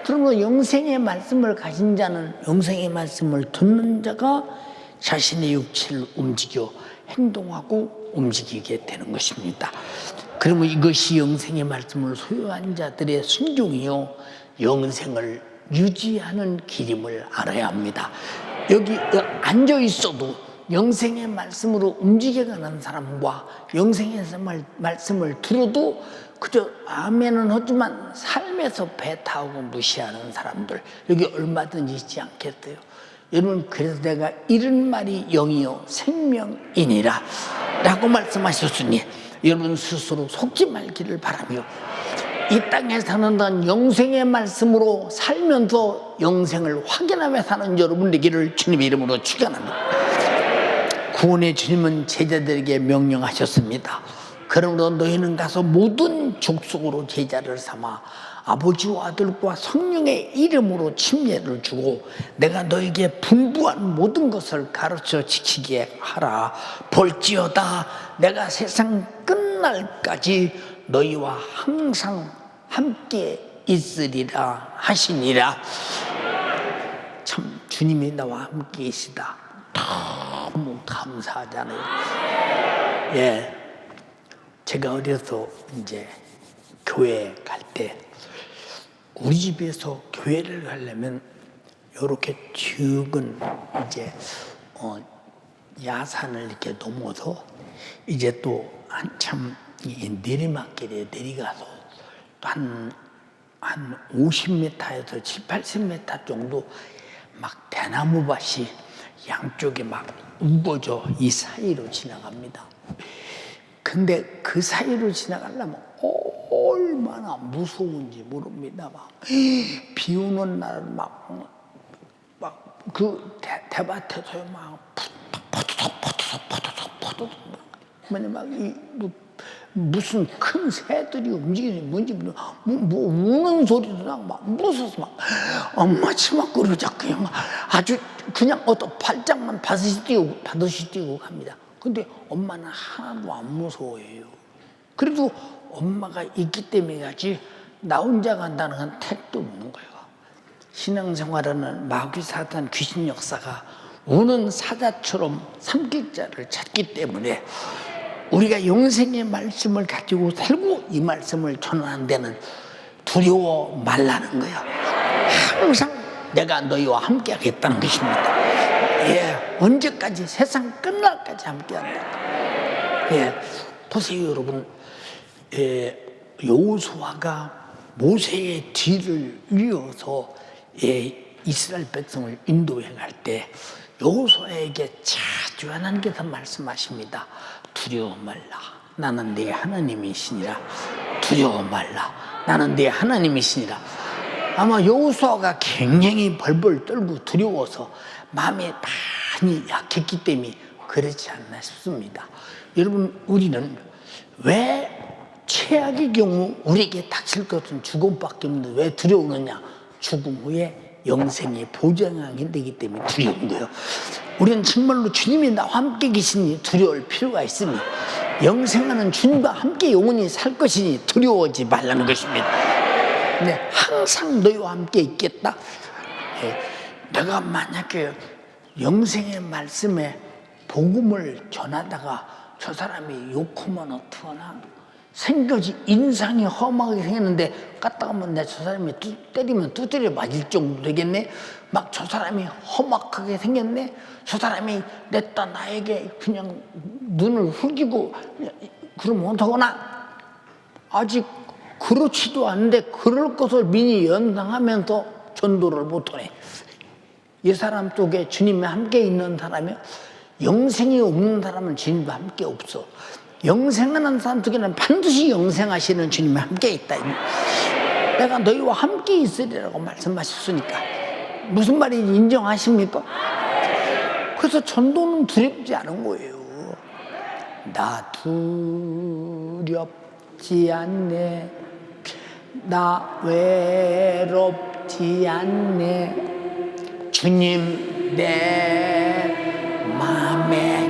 그러므로 영생의 말씀을 가진 자는 영생의 말씀을 듣는 자가 자신의 육체를 움직여 행동하고 움직이게 되는 것입니다. 그러면 이것이 영생의 말씀을 소유한 자들의 순종이요 영생을 유지하는 길임을 알아야 합니다. 여기 앉아 있어도 영생의 말씀으로 움직여가는 사람과 영생의 말씀을 들어도 그저 아멘은 하지만 삶에서 배타하고 무시하는 사람들 여기 얼마든지 있지 않겠어요? 여러분, 그래서 내가 이런 말이 영이요 생명이니라 라고 말씀하셨으니 여러분 스스로 속지 말기를 바라며 이 땅에 사는 건 영생의 말씀으로 살면서 영생을 확인하며 사는 여러분 되기를 주님의 이름으로 축원합니다. 구원의 주님은 제자들에게 명령하셨습니다. 그러므로 너희는 가서 모든 족속으로 제자를 삼아 아버지와 아들과 성령의 이름으로 침례를 주고 내가 너에게 분부한 모든 것을 가르쳐 지키게 하라. 볼지어다 내가 세상 끝날까지 너희와 항상 함께 있으리라 하시니라. 참 주님이 나와 함께 계시다. 너무 감사하잖아요. 제가 어려서 이제 교회 갈 때 우리 집에서 교회를 가려면 이렇게 죽은 이제 야산을 이렇게 넘어서 이제 또 한참 내리막길에 내려가서 한 50m에서 7, 80m 정도 막 대나무밭이 양쪽에 막 우거져 이 사이로 지나갑니다. 근데 그 사이로 지나가려면 얼마나 무서운지 모릅니다. 막 비 오는 날 막 그 대밭에서 막 포도덕 막이 무슨 큰 새들이 움직이는지 뭔지 뭐 우는 소리도 나고 막 무서워서 막 엄마 치마 끄르자 그냥 아주 그냥 어떤 발짝만 받으시 뛰고 갑니다. 근데 엄마는 하나도 안 무서워해요. 그래도 엄마가 있기 때문에 가지 나 혼자 간다는 건 택도 없는 거예요. 신앙생활하는 마귀 사탄 귀신 역사가 우는 사자처럼 삼킬자를 찾기 때문에 우리가 영생의 말씀을 가지고 살고 이 말씀을 전하는 데는 두려워 말라는 거야. 항상 내가 너희와 함께 하겠다는 것입니다. 예, 언제까지? 세상 끝날까지 함께 한다. 예, 보세요 여러분. 여호수아가 모세의 뒤를 이어서 이스라엘 백성을 인도해 갈 때 여호수아에게 자주 하나님께서 말씀하십니다. 두려워 말라. 나는 네 하나님이시니라. 두려워 말라. 나는 네 하나님이시니라. 아마 여호수아가 굉장히 벌벌 떨고 두려워서 마음이 많이 약했기 때문에 그렇지 않나 싶습니다. 여러분, 우리는 왜 최악의 경우 우리에게 닥칠 것은 죽음밖에 없는데 왜 두려우느냐? 죽음 후에 영생이 보장하게 되기 때문에 두려운 거예요. 우리는 정말로 주님이 나와 함께 계시니 두려울 필요가 있으니 영생하는 주님과 함께 영원히 살 것이니 두려워하지 말라는 것입니다. 네, 항상 너희와 함께 있겠다. 내가 만약에 영생의 말씀에 복음을 전하다가 저 사람이 욕하면 어떡하나? 생겨지 인상이 험하게 생겼는데 갔다 가면 내 저 사람이 때리면 두드려 맞을 정도 되겠네. 막 저 사람이 험악하게 생겼네. 저 사람이 냈다 나에게 그냥 눈을 흘기고 그러면 어떡하나? 아직 그렇지도 않은데 그럴 것을 미리 연상하면서 전도를 못하네. 이 사람 속에 주님이 함께 있는 사람이 영생이 없는 사람은 주님과 함께 없어. 영생하는 사람 속에는 반드시 영생하시는 주님이 함께 있다. 내가 너희와 함께 있으리라고 말씀하셨으니까 무슨 말인지 인정하십니까? 그래서 전도는 두렵지 않은 거예요. 나 두렵지 않네. 나 외롭지 않네. 주님 내 맘에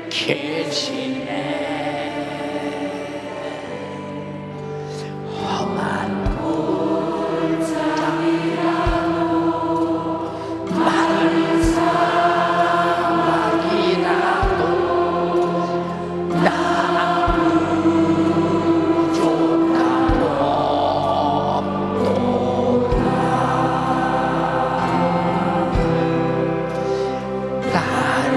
계시네. 험한 골짜기라도 마른 사막이라도 나 부족함 없도다. 나를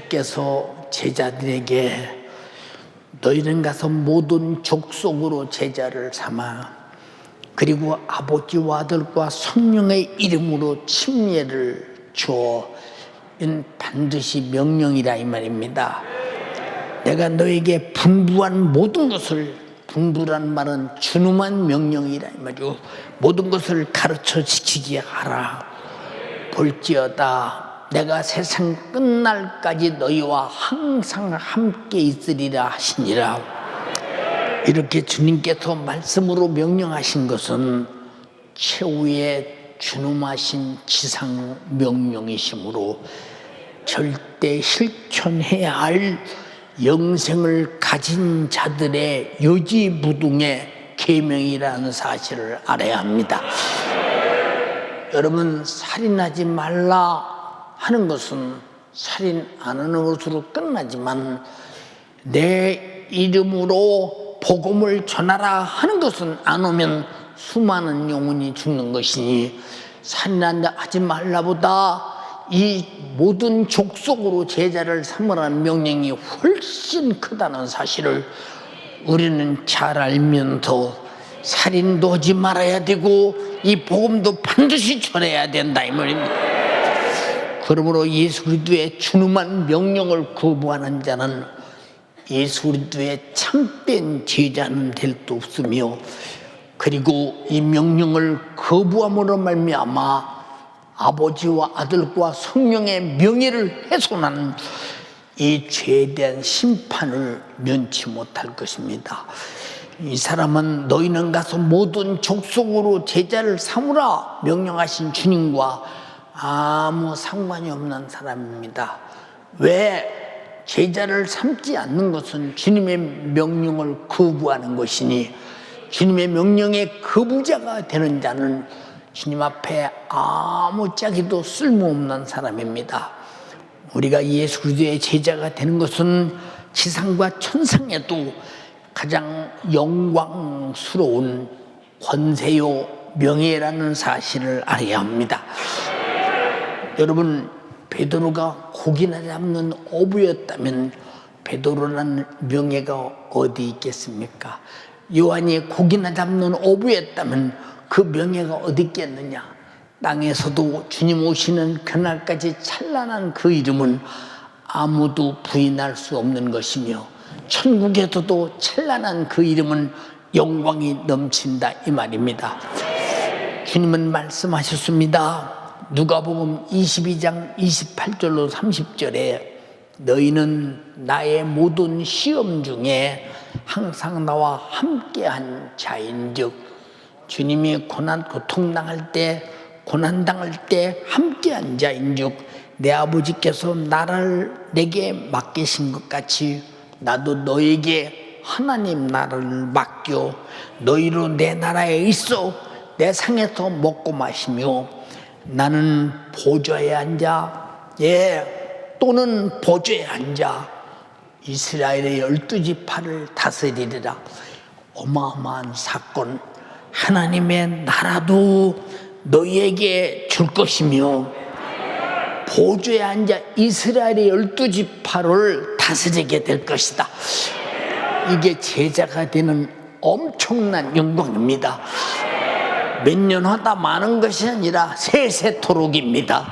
주께서 제자들에게 너희는 가서 모든 족속으로 제자를 삼아 그리고 아버지와 아들과 성령의 이름으로 침례를 주어 이는 반드시 명령이라 이 말입니다. 내가 너에게 분부한 모든 것을, 분부란 말은 준엄한 명령이라 이 말이요, 모든 것을 가르쳐 지키게 하라. 볼지어다 내가 세상 끝날까지 너희와 항상 함께 있으리라 하시니라. 이렇게 주님께서 말씀으로 명령하신 것은 최후의 준엄하신 지상 명령이시므로 절대 실천해야 할 영생을 가진 자들의 요지부동의 계명이라는 사실을 알아야 합니다. 여러분, 살인하지 말라 하는 것은 살인 안 하는 것으로 끝나지만 내 이름으로 복음을 전하라 하는 것은 안 오면 수많은 영혼이 죽는 것이니 살인하지 말라보다 이 모든 족속으로 제자를 삼으라는 명령이 훨씬 크다는 사실을 우리는 잘 알면서 살인도 하지 말아야 되고 이 복음도 반드시 전해야 된다 이 말입니다. 그러므로 예수 그리스도의 준엄한 명령을 거부하는 자는 예수 그리스도의 참된 제자는 될 수 없으며, 그리고 이 명령을 거부함으로 말미암아 아버지와 아들과 성령의 명예를 훼손한 이 죄에 대한 심판을 면치 못할 것입니다. 이 사람은 너희는 가서 모든 족속으로 제자를 삼으라 명령하신 주님과 아무 상관이 없는 사람입니다. 왜 제자를 삼지 않는 것은 주님의 명령을 거부하는 것이니, 주님의 명령에 거부자가 되는 자는 주님 앞에 아무짝에도 쓸모없는 사람입니다. 우리가 예수 그리스도의 제자가 되는 것은 지상과 천상에도 가장 영광스러운 권세요 명예라는 사실을 알아야 합니다. 여러분, 베드로가 고기나 잡는 어부였다면 베드로라는 명예가 어디 있겠습니까? 요한이 고기나 잡는 어부였다면 그 명예가 어디 있겠느냐? 땅에서도 주님 오시는 그날까지 찬란한 그 이름은 아무도 부인할 수 없는 것이며, 천국에서도 찬란한 그 이름은 영광이 넘친다 이 말입니다. 주님은 말씀하셨습니다. 누가복음 22장 28절로 30절에 너희는 나의 모든 시험 중에 항상 나와 함께한 자인즉, 주님이 고난당할 때 함께한 자인즉 내 아버지께서 나라를 내게 맡기신 것 같이 나도 너에게 하나님 나라를 맡겨 너희로 내 나라에 있어 내 상에서 먹고 마시며 나는 보좌에 앉아 또는 보좌에 앉아 이스라엘의 12지파를 다스리리라. 어마어마한 사건, 하나님의 나라도 너희에게 줄 것이며 보좌에 앉아 이스라엘의 12지파를 다스리게 될 것이다. 이게 제자가 되는 엄청난 영광입니다. 몇 년 하다 마는 것이 아니라 세세토록입니다.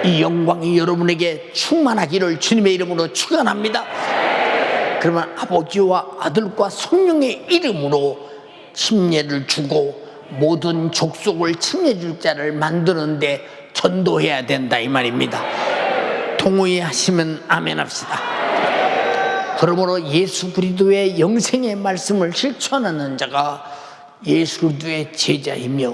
이 영광이 여러분에게 충만하기를 주님의 이름으로 축원합니다. 그러면 아버지와 아들과 성령의 이름으로 침례를 주고 모든 족속을 침례 줄 자를 만드는데 전도해야 된다 이 말입니다. 동의하시면 아멘 합시다. 그러므로 예수 그리스도의 영생의 말씀을 실천하는 자가 예수 그리스도의 제자이며,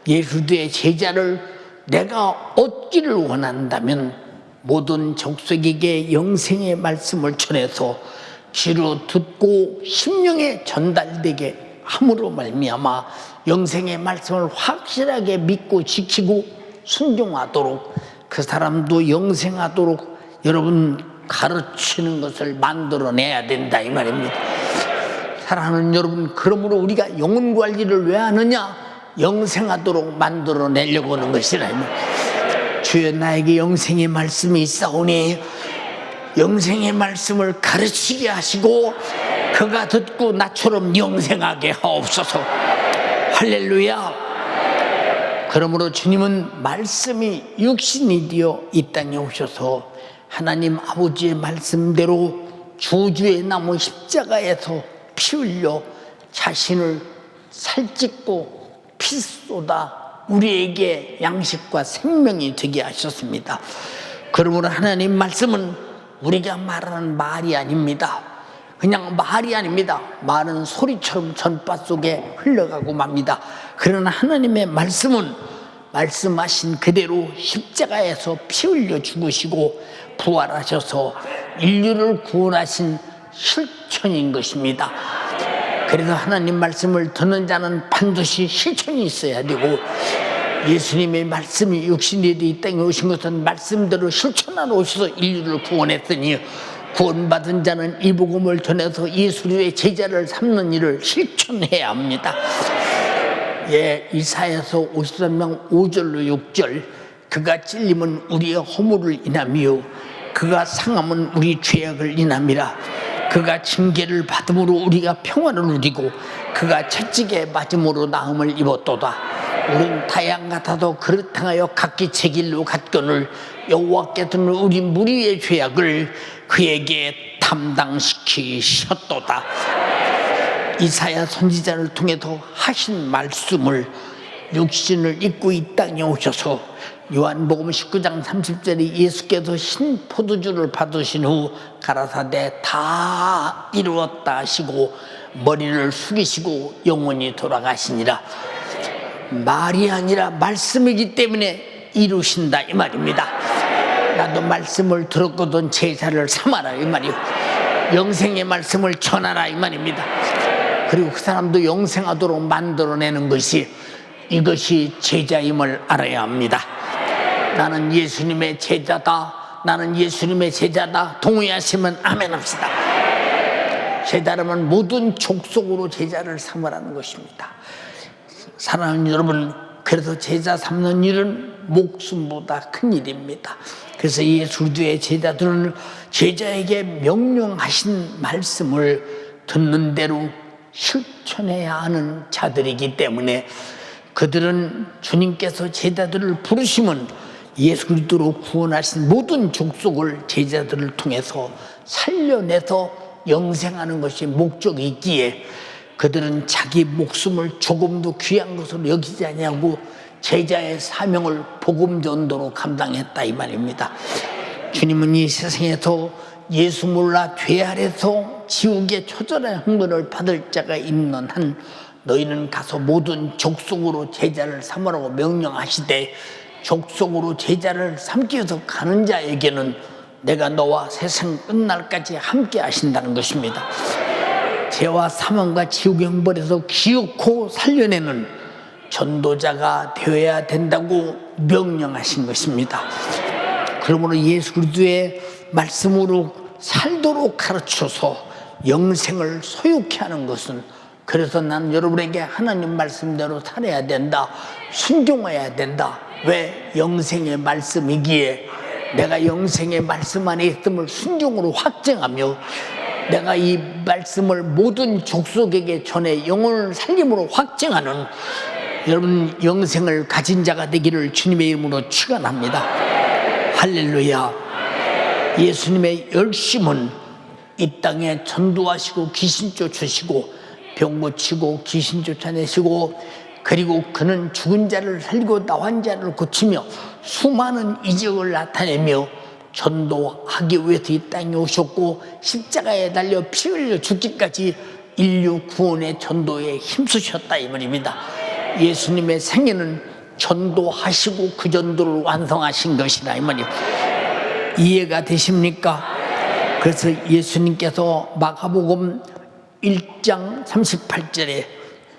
예수 그리스도의 제자를 내가 얻기를 원한다면 모든 족속에게 영생의 말씀을 전해서 귀로 듣고 심령에 전달되게 함으로 말미암아 영생의 말씀을 확실하게 믿고 지키고 순종하도록, 그 사람도 영생하도록 여러분 가르치는 것을 만들어내야 된다 이 말입니다. 사랑하는 여러분, 그러므로 우리가 영혼 관리를 왜 하느냐? 영생하도록 만들어내려고 하는 것이라. 주여 나에게 영생의 말씀이 있사오니 영생의 말씀을 가르치게 하시고 그가 듣고 나처럼 영생하게 하옵소서. 할렐루야. 그러므로 주님은 말씀이 육신이 되어 이 땅에 오셔서 하나님 아버지의 말씀대로 주주에 남은 십자가에서 피 흘려 자신을 살찢고 피 쏟아 우리에게 양식과 생명이 되게 하셨습니다. 그러므로 하나님 말씀은 우리가 말하는 말이 아닙니다. 그냥 말이 아닙니다. 말은 소리처럼 전파 속에 흘러가고 맙니다. 그러나 하나님의 말씀은 말씀하신 그대로 십자가에서 피 흘려 죽으시고 부활하셔서 인류를 구원하신 실천인 것입니다. 그래서 하나님 말씀을 듣는 자는 반드시 실천이 있어야 되고, 예수님의 말씀이 육신이 되어 이 땅에 오신 것은 말씀대로 실천하러 오셔서 인류를 구원했으니 구원받은 자는 이 복음을 전해서 예수의 제자를 삼는 일을 실천해야 합니다. 예, 이사야서 53장 5절로 6절, 그가 찔림은 우리의 허물을 인하며 그가 상함은 우리 죄악을 인함이라. 그가 징계를 받음으로 우리가 평안을 누리고 그가 채찍에 맞음으로 나음을 입었도다. 우린 다양 같아도 그릇 행하여 각기 제 길로 갔거늘 여호와께서는 우리 무리의 죄악을 그에게 담당시키셨도다. 이사야 선지자를 통해서 하신 말씀을 육신을 입고 이 땅에 오셔서 요한복음 19장 30절에 예수께서 신 포도주를 받으신 후 가라사대 다 이루었다 하시고 머리를 숙이시고 영원히 돌아가시니라. 말이 아니라 말씀이기 때문에 이루신다 이 말입니다. 나도 말씀을 들었거든 제자를 삼아라 이 말이요. 영생의 말씀을 전하라 이 말입니다. 그리고 그 사람도 영생하도록 만들어내는 것이, 이것이 제자임을 알아야 합니다. 나는 예수님의 제자다, 나는 예수님의 제자다 동의하시면 아멘 합시다. 제자라면 모든 족속으로 제자를 삼으라는 것입니다. 사랑하는 여러분, 그래서 제자 삼는 일은 목숨보다 큰 일입니다. 그래서 예수 그리스도의 제자들은 제자에게 명령하신 말씀을 듣는 대로 실천해야 하는 자들이기 때문에, 그들은 주님께서 제자들을 부르시면 예수 그리스도로 구원하신 모든 족속을 제자들을 통해서 살려내서 영생하는 것이 목적이 있기에 그들은 자기 목숨을 조금도 귀한 것으로 여기지 아니하고 제자의 사명을 복음 전도로 감당했다 이 말입니다. 주님은 이 세상에서 예수 몰라 죄 아래서 지옥의 처절한 형벌을 받을 자가 있는 한 너희는 가서 모든 족속으로 제자를 삼으라고 명령하시되, 족속으로 제자를 삼기 위해서 가는 자에게는 내가 너와 세상 끝날까지 함께 하신다는 것입니다. 죄와 사망과 지옥의 형벌에서 기어코 살려내는 전도자가 되어야 된다고 명령하신 것입니다. 그러므로 예수 그리스도의 말씀으로 살도록 가르쳐서 영생을 소유케 하는 것은, 그래서 나는 여러분에게 하나님 말씀대로 살아야 된다, 순종해야 된다. 왜? 영생의 말씀이기에 내가 영생의 말씀 안에 있음을 순종으로 확증하며 내가 이 말씀을 모든 족속에게 전해 영혼을 살림으로 확증하는 여러분 영생을 가진 자가 되기를 주님의 이름으로 축원합니다. 할렐루야. 예수님의 열심은 이 땅에 전도하시고 귀신 쫓으시고 병 고치고 귀신 쫓아내시고, 그리고 그는 죽은 자를 살리고 나환 자를 고치며 수많은 이적을 나타내며 전도하기 위해서 이 땅에 오셨고 십자가에 달려 피 흘려 죽기까지 인류 구원의 전도에 힘쓰셨다 이 말입니다. 예수님의 생애는 전도하시고 그 전도를 완성하신 것이다 이 말입니다. 이해가 되십니까? 그래서 예수님께서 마가복음 1장 38절에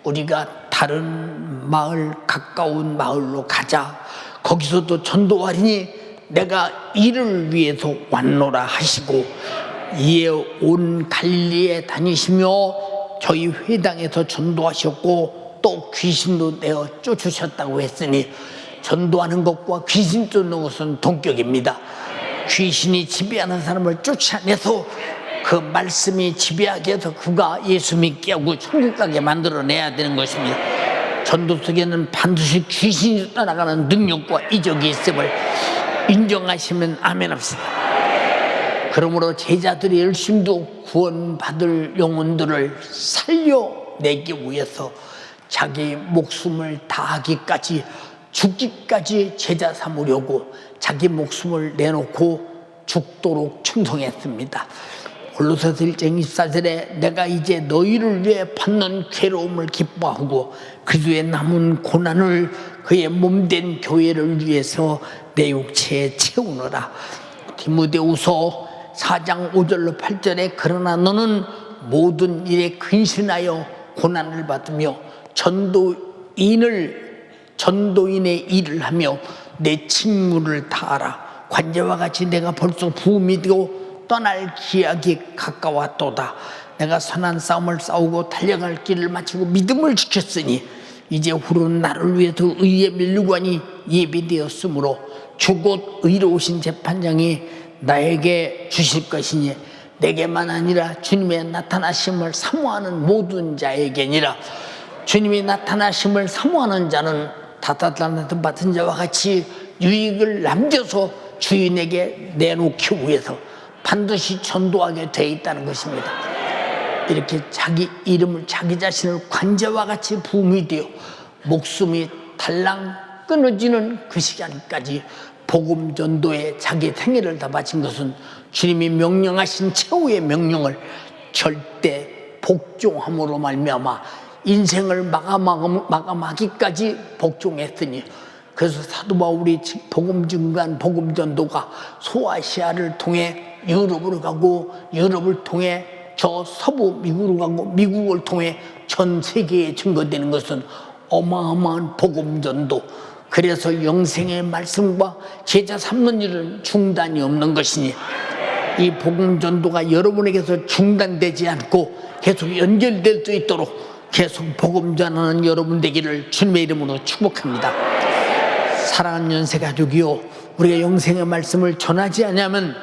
우리가 다른 마을, 가까운 마을로 가자, 거기서도 전도하리니 내가 이를 위해서 왔노라 하시고, 이에 온 갈릴리에 다니시며 저희 회당에서 전도하셨고 또 귀신도 내어 쫓으셨다고 했으니, 전도하는 것과 귀신 쫓는 것은 동격입니다. 귀신이 지배하는 사람을 쫓아내서 그 말씀이 지배하게 해서 그가 예수 믿게 하고 천국 가게 만들어내야 되는 것입니다. 전도 속에는 반드시 귀신이 떠나가는 능력과 이적이 있음을 인정하시면 아멘 합시다. 그러므로 제자들이 열심도 구원받을 영혼들을 살려내기 위해서 자기 목숨을 다하기까지 죽기까지 제자 삼으려고 자기 목숨을 내놓고 죽도록 충성했습니다. 골로새서 1장 24절에 내가 이제 너희를 위해 받는 괴로움을 기뻐하고 그리스도의 남은 고난을 그의 몸된 교회를 위해서 내 육체에 채우노라. 디모데후서 4장 5절로 8절에 그러나 너는 모든 일에 근신하여 고난을 받으며 전도인의 일을 하며 내 직무를 다하라. 관제와 같이 내가 벌써 부음이 되고 떠날 기약이 가까웠도다. 내가 선한 싸움을 싸우고 달려갈 길을 마치고 믿음을 지켰으니 이제 후로는 나를 위해서 의의 면류관이 예비되었으므로 주곧 의로우신 재판장이 나에게 주실 것이니 내게만 아니라 주님의 나타나심을 사모하는 모든 자에게니라. 주님이 나타나심을 사모하는 자는 다다다나도 받은 자와 같이 유익을 남겨서 주인에게 내놓기 위해서 반드시 전도하게 되어 있다는 것입니다. 이렇게 자기 이름을 자기 자신을 관제와 같이 부음이 되어 목숨이 달랑 끊어지는 그 시간까지 복음 전도에 자기 생애를 다 바친 것은 주님이 명령하신 최후의 명령을 절대 복종함으로 말미암아 인생을 마감하기까지 복종했으니 그래서 사도 바울이 복음 증거한 복음 전도가 소아시아를 통해 유럽으로 가고 유럽을 통해 저 서부 미국으로 가고 미국을 통해 전 세계에 증거되는 것은 어마어마한 복음 전도. 그래서 영생의 말씀과 제자 삼는 일은 중단이 없는 것이니 이 복음 전도가 여러분에게서 중단되지 않고 계속 연결될 수 있도록 계속 복음 전하는 여러분 되기를 주님의 이름으로 축복합니다. 사랑하는 연세가족이요, 우리가 영생의 말씀을 전하지 않으면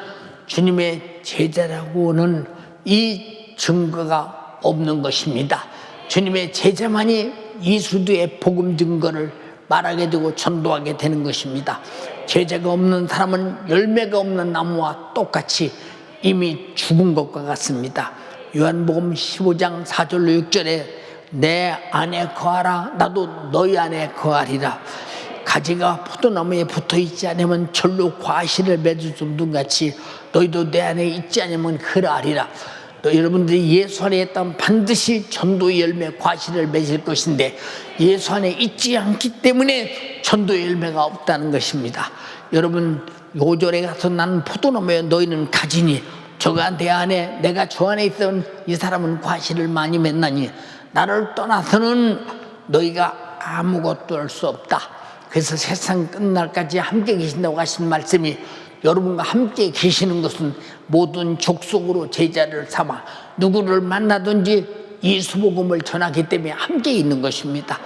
주님의 제자라고는 이 증거가 없는 것입니다. 주님의 제자만이 예수도의 복음 증거를 말하게 되고 전도하게 되는 것입니다. 제자가 없는 사람은 열매가 없는 나무와 똑같이 이미 죽은 것과 같습니다. 요한복음 15장 4절로 6절에 내 안에 거하라 나도 너희 안에 거하리라. 가지가 포도나무에 붙어있지 않으면 절로 과실을 맺을 수 없는 같이 너희도 내 안에 있지 않으면 그러하리라. 여러분들이 예수 안에 있다면 반드시 전도의 열매 과실을 맺을 것인데 예수 안에 있지 않기 때문에 전도의 열매가 없다는 것입니다. 여러분 5절에 가서 나는 포도나무에 너희는 가지니 저가 내 안에 내가 저 안에 있던 이 사람은 과실을 많이 맺나니 나를 떠나서는 너희가 아무것도 할 수 없다. 그래서 세상 끝날까지 함께 계신다고 하신 말씀이 여러분과 함께 계시는 것은 모든 족속으로 제자를 삼아 누구를 만나든지 예수 복음을 전하기 때문에 함께 있는 것입니다.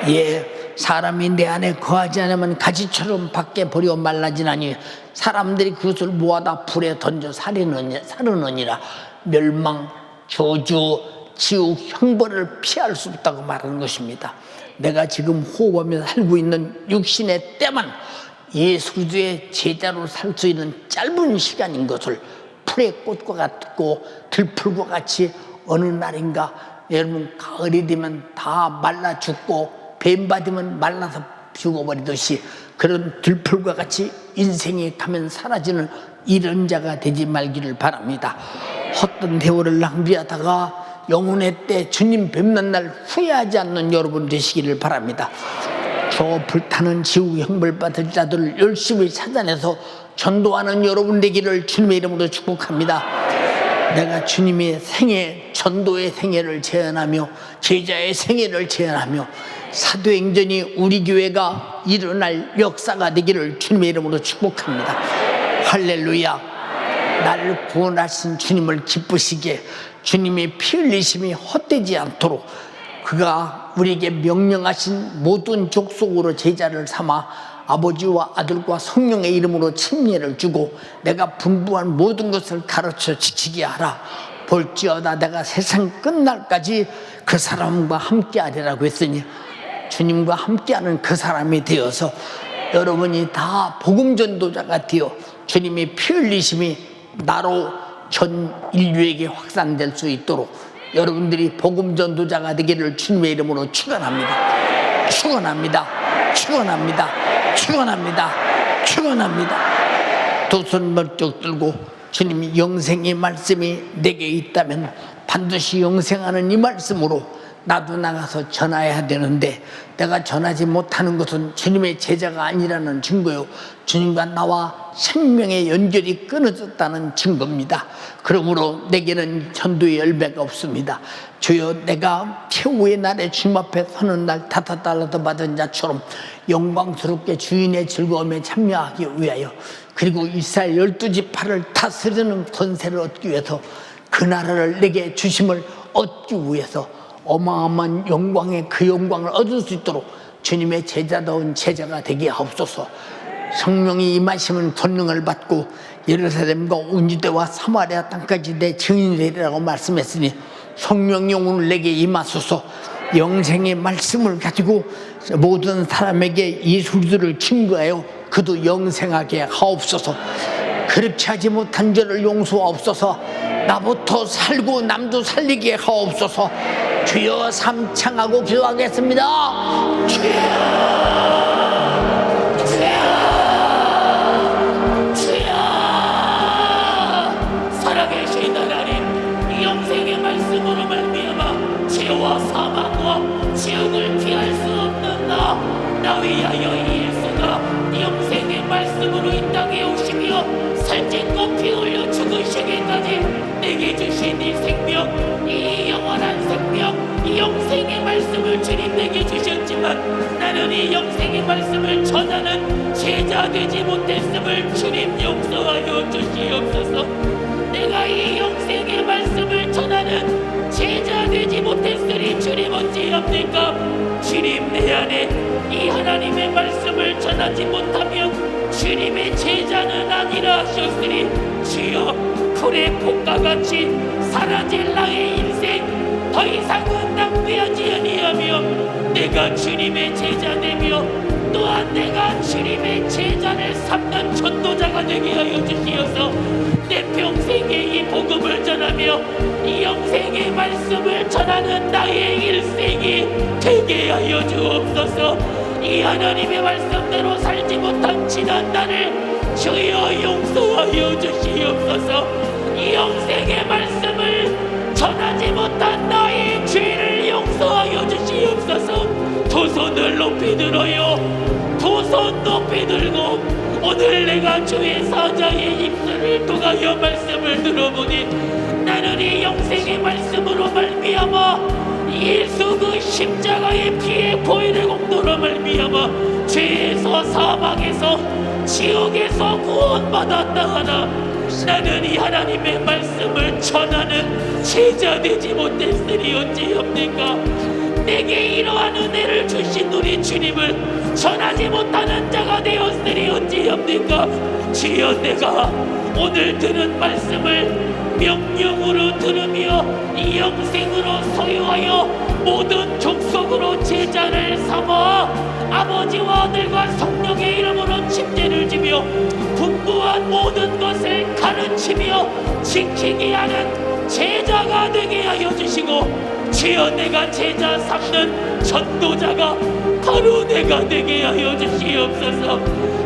예, 사람이 내 안에 거하지 않으면 가지처럼 밖에 버려 말라지나니 사람들이 그것을 모아다 불에 던져 사르느니라. 멸망, 저주, 지옥, 형벌을 피할 수 없다고 말하는 것입니다. 내가 지금 호흡하며 살고 있는 육신의 때만 예수 그리스도의 제자로 살 수 있는 짧은 시간인 것을 풀의 꽃과 같고 들풀과 같이 어느 날인가 여러분 가을이 되면 다 말라 죽고 뱀 받으면 말라서 죽어버리듯이 그런 들풀과 같이 인생이 가면 사라지는 이런 자가 되지 말기를 바랍니다. 헛된 세월을 낭비하다가 영혼의 때 주님 뵙는 날 후회하지 않는 여러분 되시기를 바랍니다. 저 불타는 지옥 형벌 받을 자들을 열심히 찾아내서 전도하는 여러분 되기를 주님의 이름으로 축복합니다. 내가 주님의 생애, 전도의 생애를 제안하며 제자의 생애를 제안하며 사도행전이 우리 교회가 일어날 역사가 되기를 주님의 이름으로 축복합니다. 할렐루야. 나를 구원하신 주님을 기쁘시게 주님의 피 흘리심이 헛되지 않도록 그가 우리에게 명령하신 모든 족속으로 제자를 삼아 아버지와 아들과 성령의 이름으로 침례를 주고 내가 분부한 모든 것을 가르쳐 지키게 하라. 볼지어다 내가 세상 끝날까지 그 사람과 함께하리라고 했으니 주님과 함께하는 그 사람이 되어서 여러분이 다 복음 전도자가 되어 주님의 피 흘리심이 나로 전 인류에게 확산될 수 있도록 여러분들이 복음 전도자가 되기를 주님의 이름으로 축원합니다. 축원합니다. 축원합니다. 축원합니다. 축원합니다. 두 손 번쩍 들고 주님이 영생의 말씀이 내게 있다면 반드시 영생하는 이 말씀으로 나도 나가서 전해야 되는데 내가 전하지 못하는 것은 주님의 제자가 아니라는 증거요, 주님과 나와 생명의 연결이 끊어졌다는 증거입니다. 그러므로 내게는 전도의 열매가 없습니다. 주여, 내가 최후의 날에 주님 앞에 서는 날 다다달라도 받은 자처럼 영광스럽게 주인의 즐거움에 참여하기 위하여, 그리고 이스라엘 12지파를 다스리는 권세를 얻기 위해서, 그 나라를 내게 주심을 얻기 위해서 어마어마한 영광의 그 영광을 얻을 수 있도록 주님의 제자다운 제자가 되게 하옵소서. 성령이 임하시면 권능을 받고 예루살렘과 온 유대와 사마리아 땅까지 내 증인이 되리라고 말씀했으니 성령이 오늘 내게 임하소서. 영생의 말씀을 가지고 모든 사람에게 예수를 증거하여 그도 영생하게 하옵소서. 그렇게 하지 못한 저를 용서하옵소서. 나부터 살고 남도 살리게 하옵소서. 주여, 삼창하고 기도하겠습니다. 주여, 주여, 주여. 살아계신 하나님, 이 영생의 말씀으로 말미암아 죄와 사망과 지옥을 피할 수 없는 나 위하여 예수가 영생의 말씀으로 이 땅에 오시며 살찐고 피 흘려 죽으시기까지 내게 주신 이 생명, 이 영원한 생명, 이 영생의 말씀을 주님 내게 주셨지만 나는 이 영생의 말씀을 전하는 제자 되지 못했음을 주님 용서하여 주시옵소서. 내가 이 영생의 말씀을 전하는 제자 되지 못했으니 주님 어찌합니까? 주님, 내 안에 이 하나님의 말씀을 전하지 못하면 주님의 제자는 아니라 하셨으니 주여, 풀의 폭과 같이 사라질 나의 인생 더 이상은 낭비하지 아니하며 내가 주님의 제자 되며 또한 내가 주님의 제자를 삼는 전도자가 되게 하여 주시어서 내 평생에 이 복음을 전하며 이 영생의 말씀을 전하는 나의 일생이 되게 하여 주옵소서. 이 하나님의 말씀대로 살지 못한 지난 날을 주여 용서하여 주시옵소서. 이 영생의 말씀을 전하지 못한 나의 죄를 용서하여 주시옵소서. 두 손을 높이 들어요. 두 손 높이 들고 오늘 내가 주의 사자의 입술을 통하여 말씀을 들어보니 나는 이 영생의 말씀으로 말미암아 예수 그 십자가의 피의 보혈의 공로로 말미암아 죄에서 사망에서 지옥에서 구원받았다 하나 나는 이 하나님의 말씀을 전하는 제자 되지 못했으니 어찌합니까? 내게 이러한 은혜를 주신 우리 주님을 전하지 못하는 자가 되었으니 어찌합니까? 주여, 내가 오늘 들은 말씀을 명령으로 들으며 이 영생으로 소유하여 모든 족속으로 제자를 삼아 아버지와 아들과 성령의 이름으로 침례를 주며 분부한 모든 것을 가르치며 지키게 하는 제자가 되게 하여 주시고 주여, 내가 제자 삼는 전도자가 바로 내가 되게 하여 주시옵소서.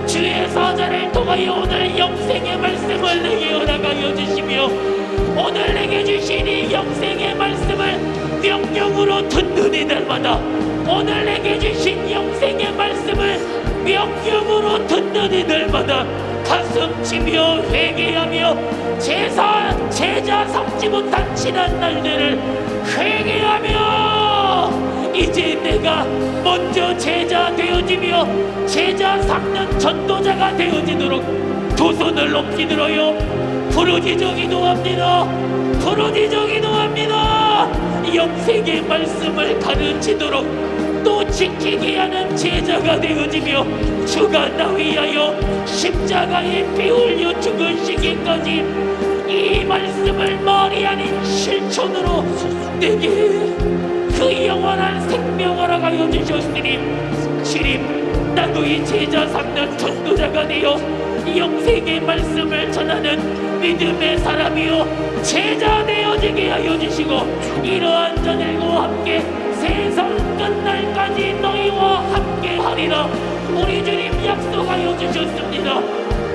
주의 사자를 통하여 오늘 영생의 말씀을 내게 허락하여 주시며 오늘 내게 주신 이 영생의 말씀을 명령으로 듣는 이들마다 오늘 내게 주신 영생의 말씀을 명령으로 듣는 이들마다 가슴 치며 회개하며 제자 삼지 못한 지난 날들을 회개하며 이제 내가 먼저 제자 되어지며 제자 삼는 전도자가 되어지도록 두 손을 높이 들어요. 부르짖어 기도합니다. 부르짖어 기도합니다. 영생의 말씀을 가르치도록 또 지키게 하는 제자가 되어지며 주가 나 위하여 십자가에 피 흘려 죽으시기까지 이 말씀을 말이 아닌 실천으로 내게 그 영원한 생명을 허가여 주셨으니 주님, 나도 이 제자 삼는 전도자가 되어 영생의 말씀을 전하는 믿음의 사람이요 제자 되어지게 하여 주시고 이러한 자들과 함께 세상 끝날까지 너희와 함께 하리라. 우리 주님 약속하여 주셨습니다.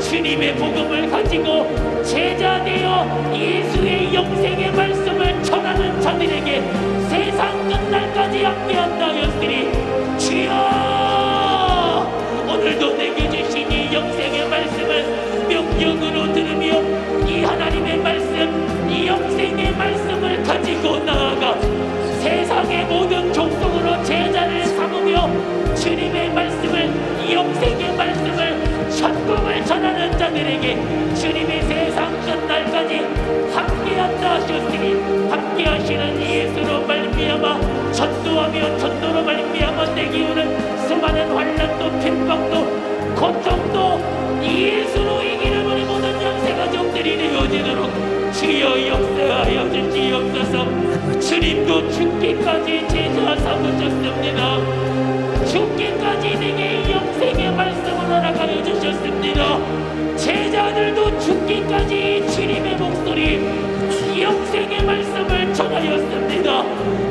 주님의 복음을 가지고 제자 되어 예수의 영생의 말씀을 전하는 자들에게 세상 끝날까지 함께한다 하였으니 주여, 오늘도 내게 주신 이 영생의 말씀을 명령으로 들으며 이 하나님의 말씀, 이 영생의 말씀을 가지고 나아가 세상의 모든 족속으로 제자를 삼으며 주님의 말씀을, 이 영생의 말씀을, 천국을 전하는 자들에게 주님이 세상 끝날까지 함께한다 하셨으니 함께하시는 예수로 말미암아 전도하며 전도로 말미암아 내게 오는 수많은 환난도 핍박도 고통도 예수로 이기는 우리 모든 영생가족들이 되어지도록 주여 역사하여 주시옵소서. 주님도 죽기까지 제자 삼으셨습니다. 죽기까지 내게 영생의 말씀을 허락하여 주셨습니다. 제자들도 죽기까지 주님의 목소리, 영생의 말씀을 전하였습니다.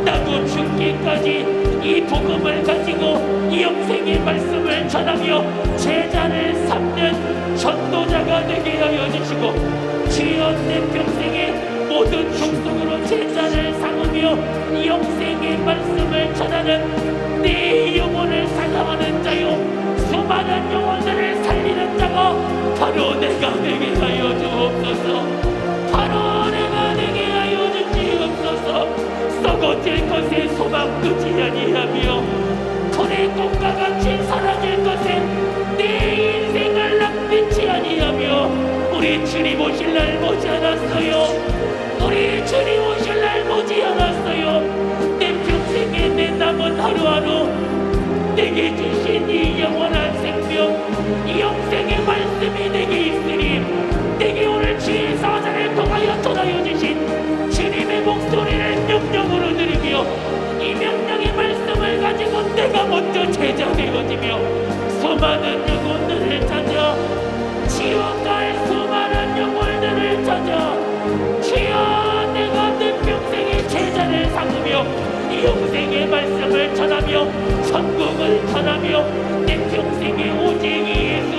나도 죽기까지 이 복음을 가지고 이 영생의 말씀을 전하며 제자를 삼는 전도자가 되게 하여 주시고 주여, 내 평생에 모든 족속으로 제자를 삼으며 이 영생의 말씀을 전하는 내 영혼을 사랑하는 자요 수많은 영혼들을 살리는 자가 바로 내가 되게 하여 주옵소서. 바로 내가 되게 하여 주시옵소서. 썩어질 것에 소망 두지 아니하며 불의 꽃과 같이 사라질 것에 내 인생을 낭비치 아니하며 우리 주님 오실 날 머지않았어요. 우리 주님 오실 날 머지않았어요. 내 평생에 내 남은 하루하루 내게 주신 이 영원한 생명, 이 영생의 말씀이 내게 있으니 내게 오늘 주의 사자를 통하여 전하여 주신 주님의 목소리를 명령으로 들으며 이 명령의 말씀을 가지고 내가 먼저 제자 되어지며 수많은 영혼들을 찾아 지옥 갈 수많은 영혼들을 찾아 주여, 내가 내 평생의 제자를 삼으며 이 영생의 말씀을 전하며 천국을 전하며 내 평생의 오직 예수,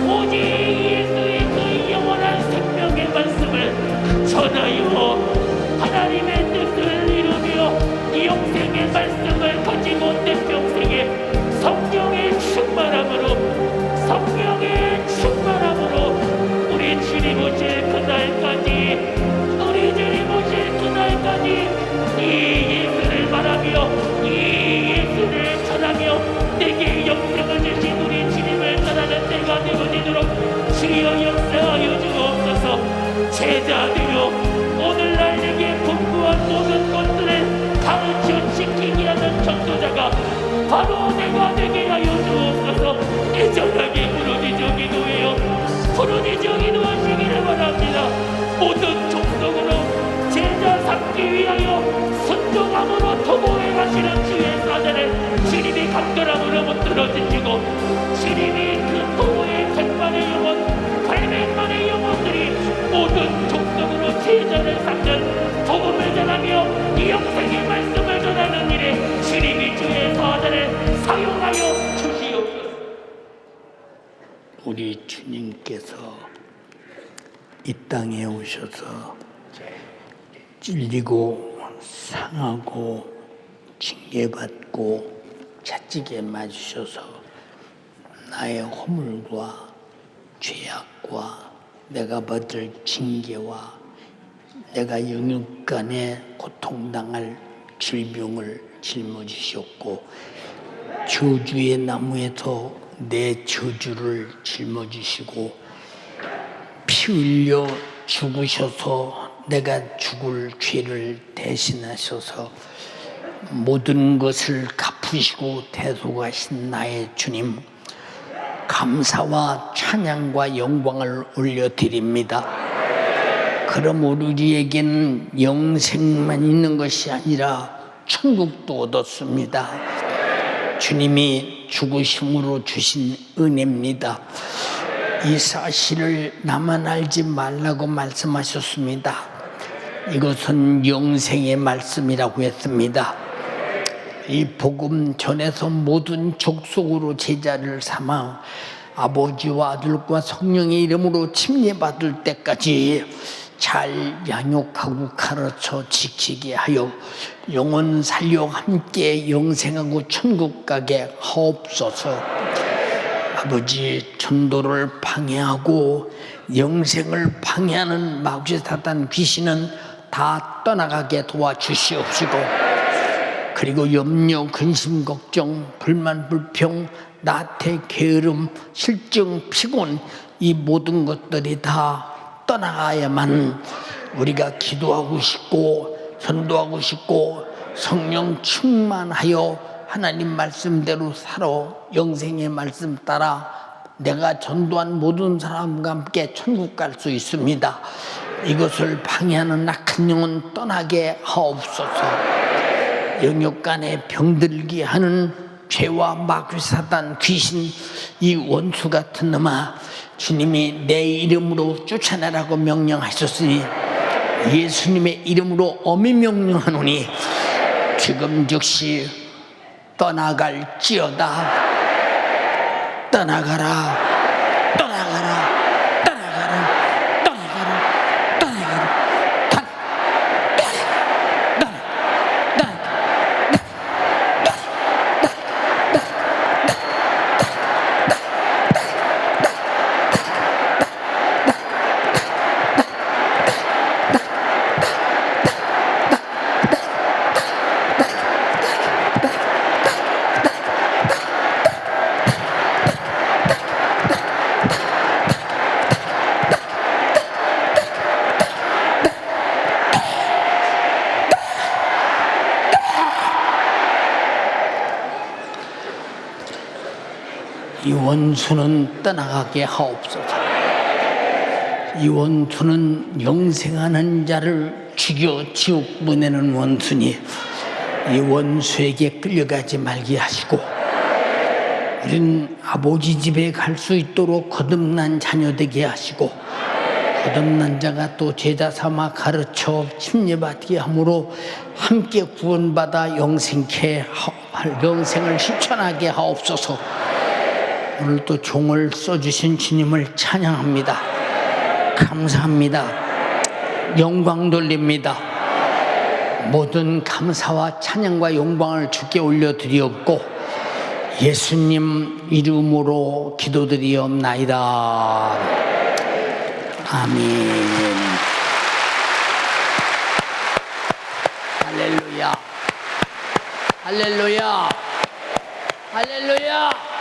오직 예수의 그 영원한 생명의 말씀을 전하여 하나님의 뜻을 이루며 이 영생의 말씀을 가지고 내 평생에 성령의 충만함으로, 성령의 충만함으로 우리 주님 오실 그날까지, 우리 주님 오실 그날까지 이 예수를 말하며 이 예수를 전하며 내게 영생을 주신 우리 주님을 전하는 때가 되어지도록 주여 역사하여 주옵소서. 제자들여, 오늘날 내게 공부한 모든 것들을 가르쳐 지키게 하는 전도자가 바로 내가 되게 하여 주옵소서. 애절하게 부르짖어 기도해요. 부르짖어 기도하시기를 바랍니다. 모든 족속으로 제자 삼기 위하여 순종함으로 도보해 가시는 주의 사자를 주님이 간절함으로 붙들어 주시고 주님이 그 도보의 100만의 영혼, 800만의 영혼들이 모든 족속으로 제자를 삼는 복음을 전하며 이 영생의 말씀을 전하는 일에 주님이 주의 사자를 사용하여 주시옵소서. 우리 주님께서 이 땅에 오셔서 찔리고 상하고 징계받고 채찍에 맞으셔서 나의 허물과 죄악과 내가 받을 징계와 내가 영육간에 고통당할 질병을 짊어지셨고 저주의 나무에서 내 저주를 짊어지시고 피 흘려 죽으셔서 내가 죽을 죄를 대신하셔서 모든 것을 갚으 크시고 대속하신 나의 주님, 감사와 찬양과 영광을 올려드립니다. 그럼 우리에게는 영생만 있는 것이 아니라 천국도 얻었습니다. 주님이 죽으심으로 주신 은혜입니다. 이 사실을 나만 알지 말라고 말씀하셨습니다. 이것은 영생의 말씀이라고 했습니다. 이 복음 전해서 모든 족속으로 제자를 삼아 아버지와 아들과 성령의 이름으로 침례받을 때까지 잘 양육하고 가르쳐 지키게 하여 영혼 살려 함께 영생하고 천국 가게 하옵소서. 아버지, 전도를 방해하고 영생을 방해하는 마귀 사단 귀신은 다 떠나가게 도와주시옵시고, 그리고 염려, 근심, 걱정, 불만, 불평, 나태, 게으름, 실증, 피곤, 이 모든 것들이 다 떠나가야만 우리가 기도하고 싶고 전도하고 싶고 성령 충만하여 하나님 말씀대로 살아 영생의 말씀 따라 내가 전도한 모든 사람과 함께 천국 갈 수 있습니다. 이것을 방해하는 악한 영은 떠나게 하옵소서. 영역 간에 병들게 하는 죄와 마귀 사단 귀신, 이 원수 같은 놈아, 주님이 내 이름으로 쫓아내라고 명령하셨으니 예수님의 이름으로 엄히 명령하노니 지금 즉시 떠나갈지어다. 떠나가라, 떠나가라, 떠나가라, 떠나가라, 떠나가라, 이 원수는 떠나가게 하옵소서. 이 원수는 영생하는 자를 죽여 지옥 보내는 원수니 이 원수에게 끌려가지 말게 하시고, 우린 아버지 집에 갈 수 있도록 거듭난 자녀 되게 하시고, 거듭난 자가 또 제자 삼아 가르쳐 침례받게 함으로 함께 구원받아 영생을 실천하게 하옵소서. 오늘 또 종을 써주신 주님을 찬양합니다. 감사합니다. 영광 돌립니다. 모든 감사와 찬양과 영광을 주께 올려드리옵고 예수님 이름으로 기도드리옵나이다. 아멘. 할렐루야, 할렐루야, 할렐루야.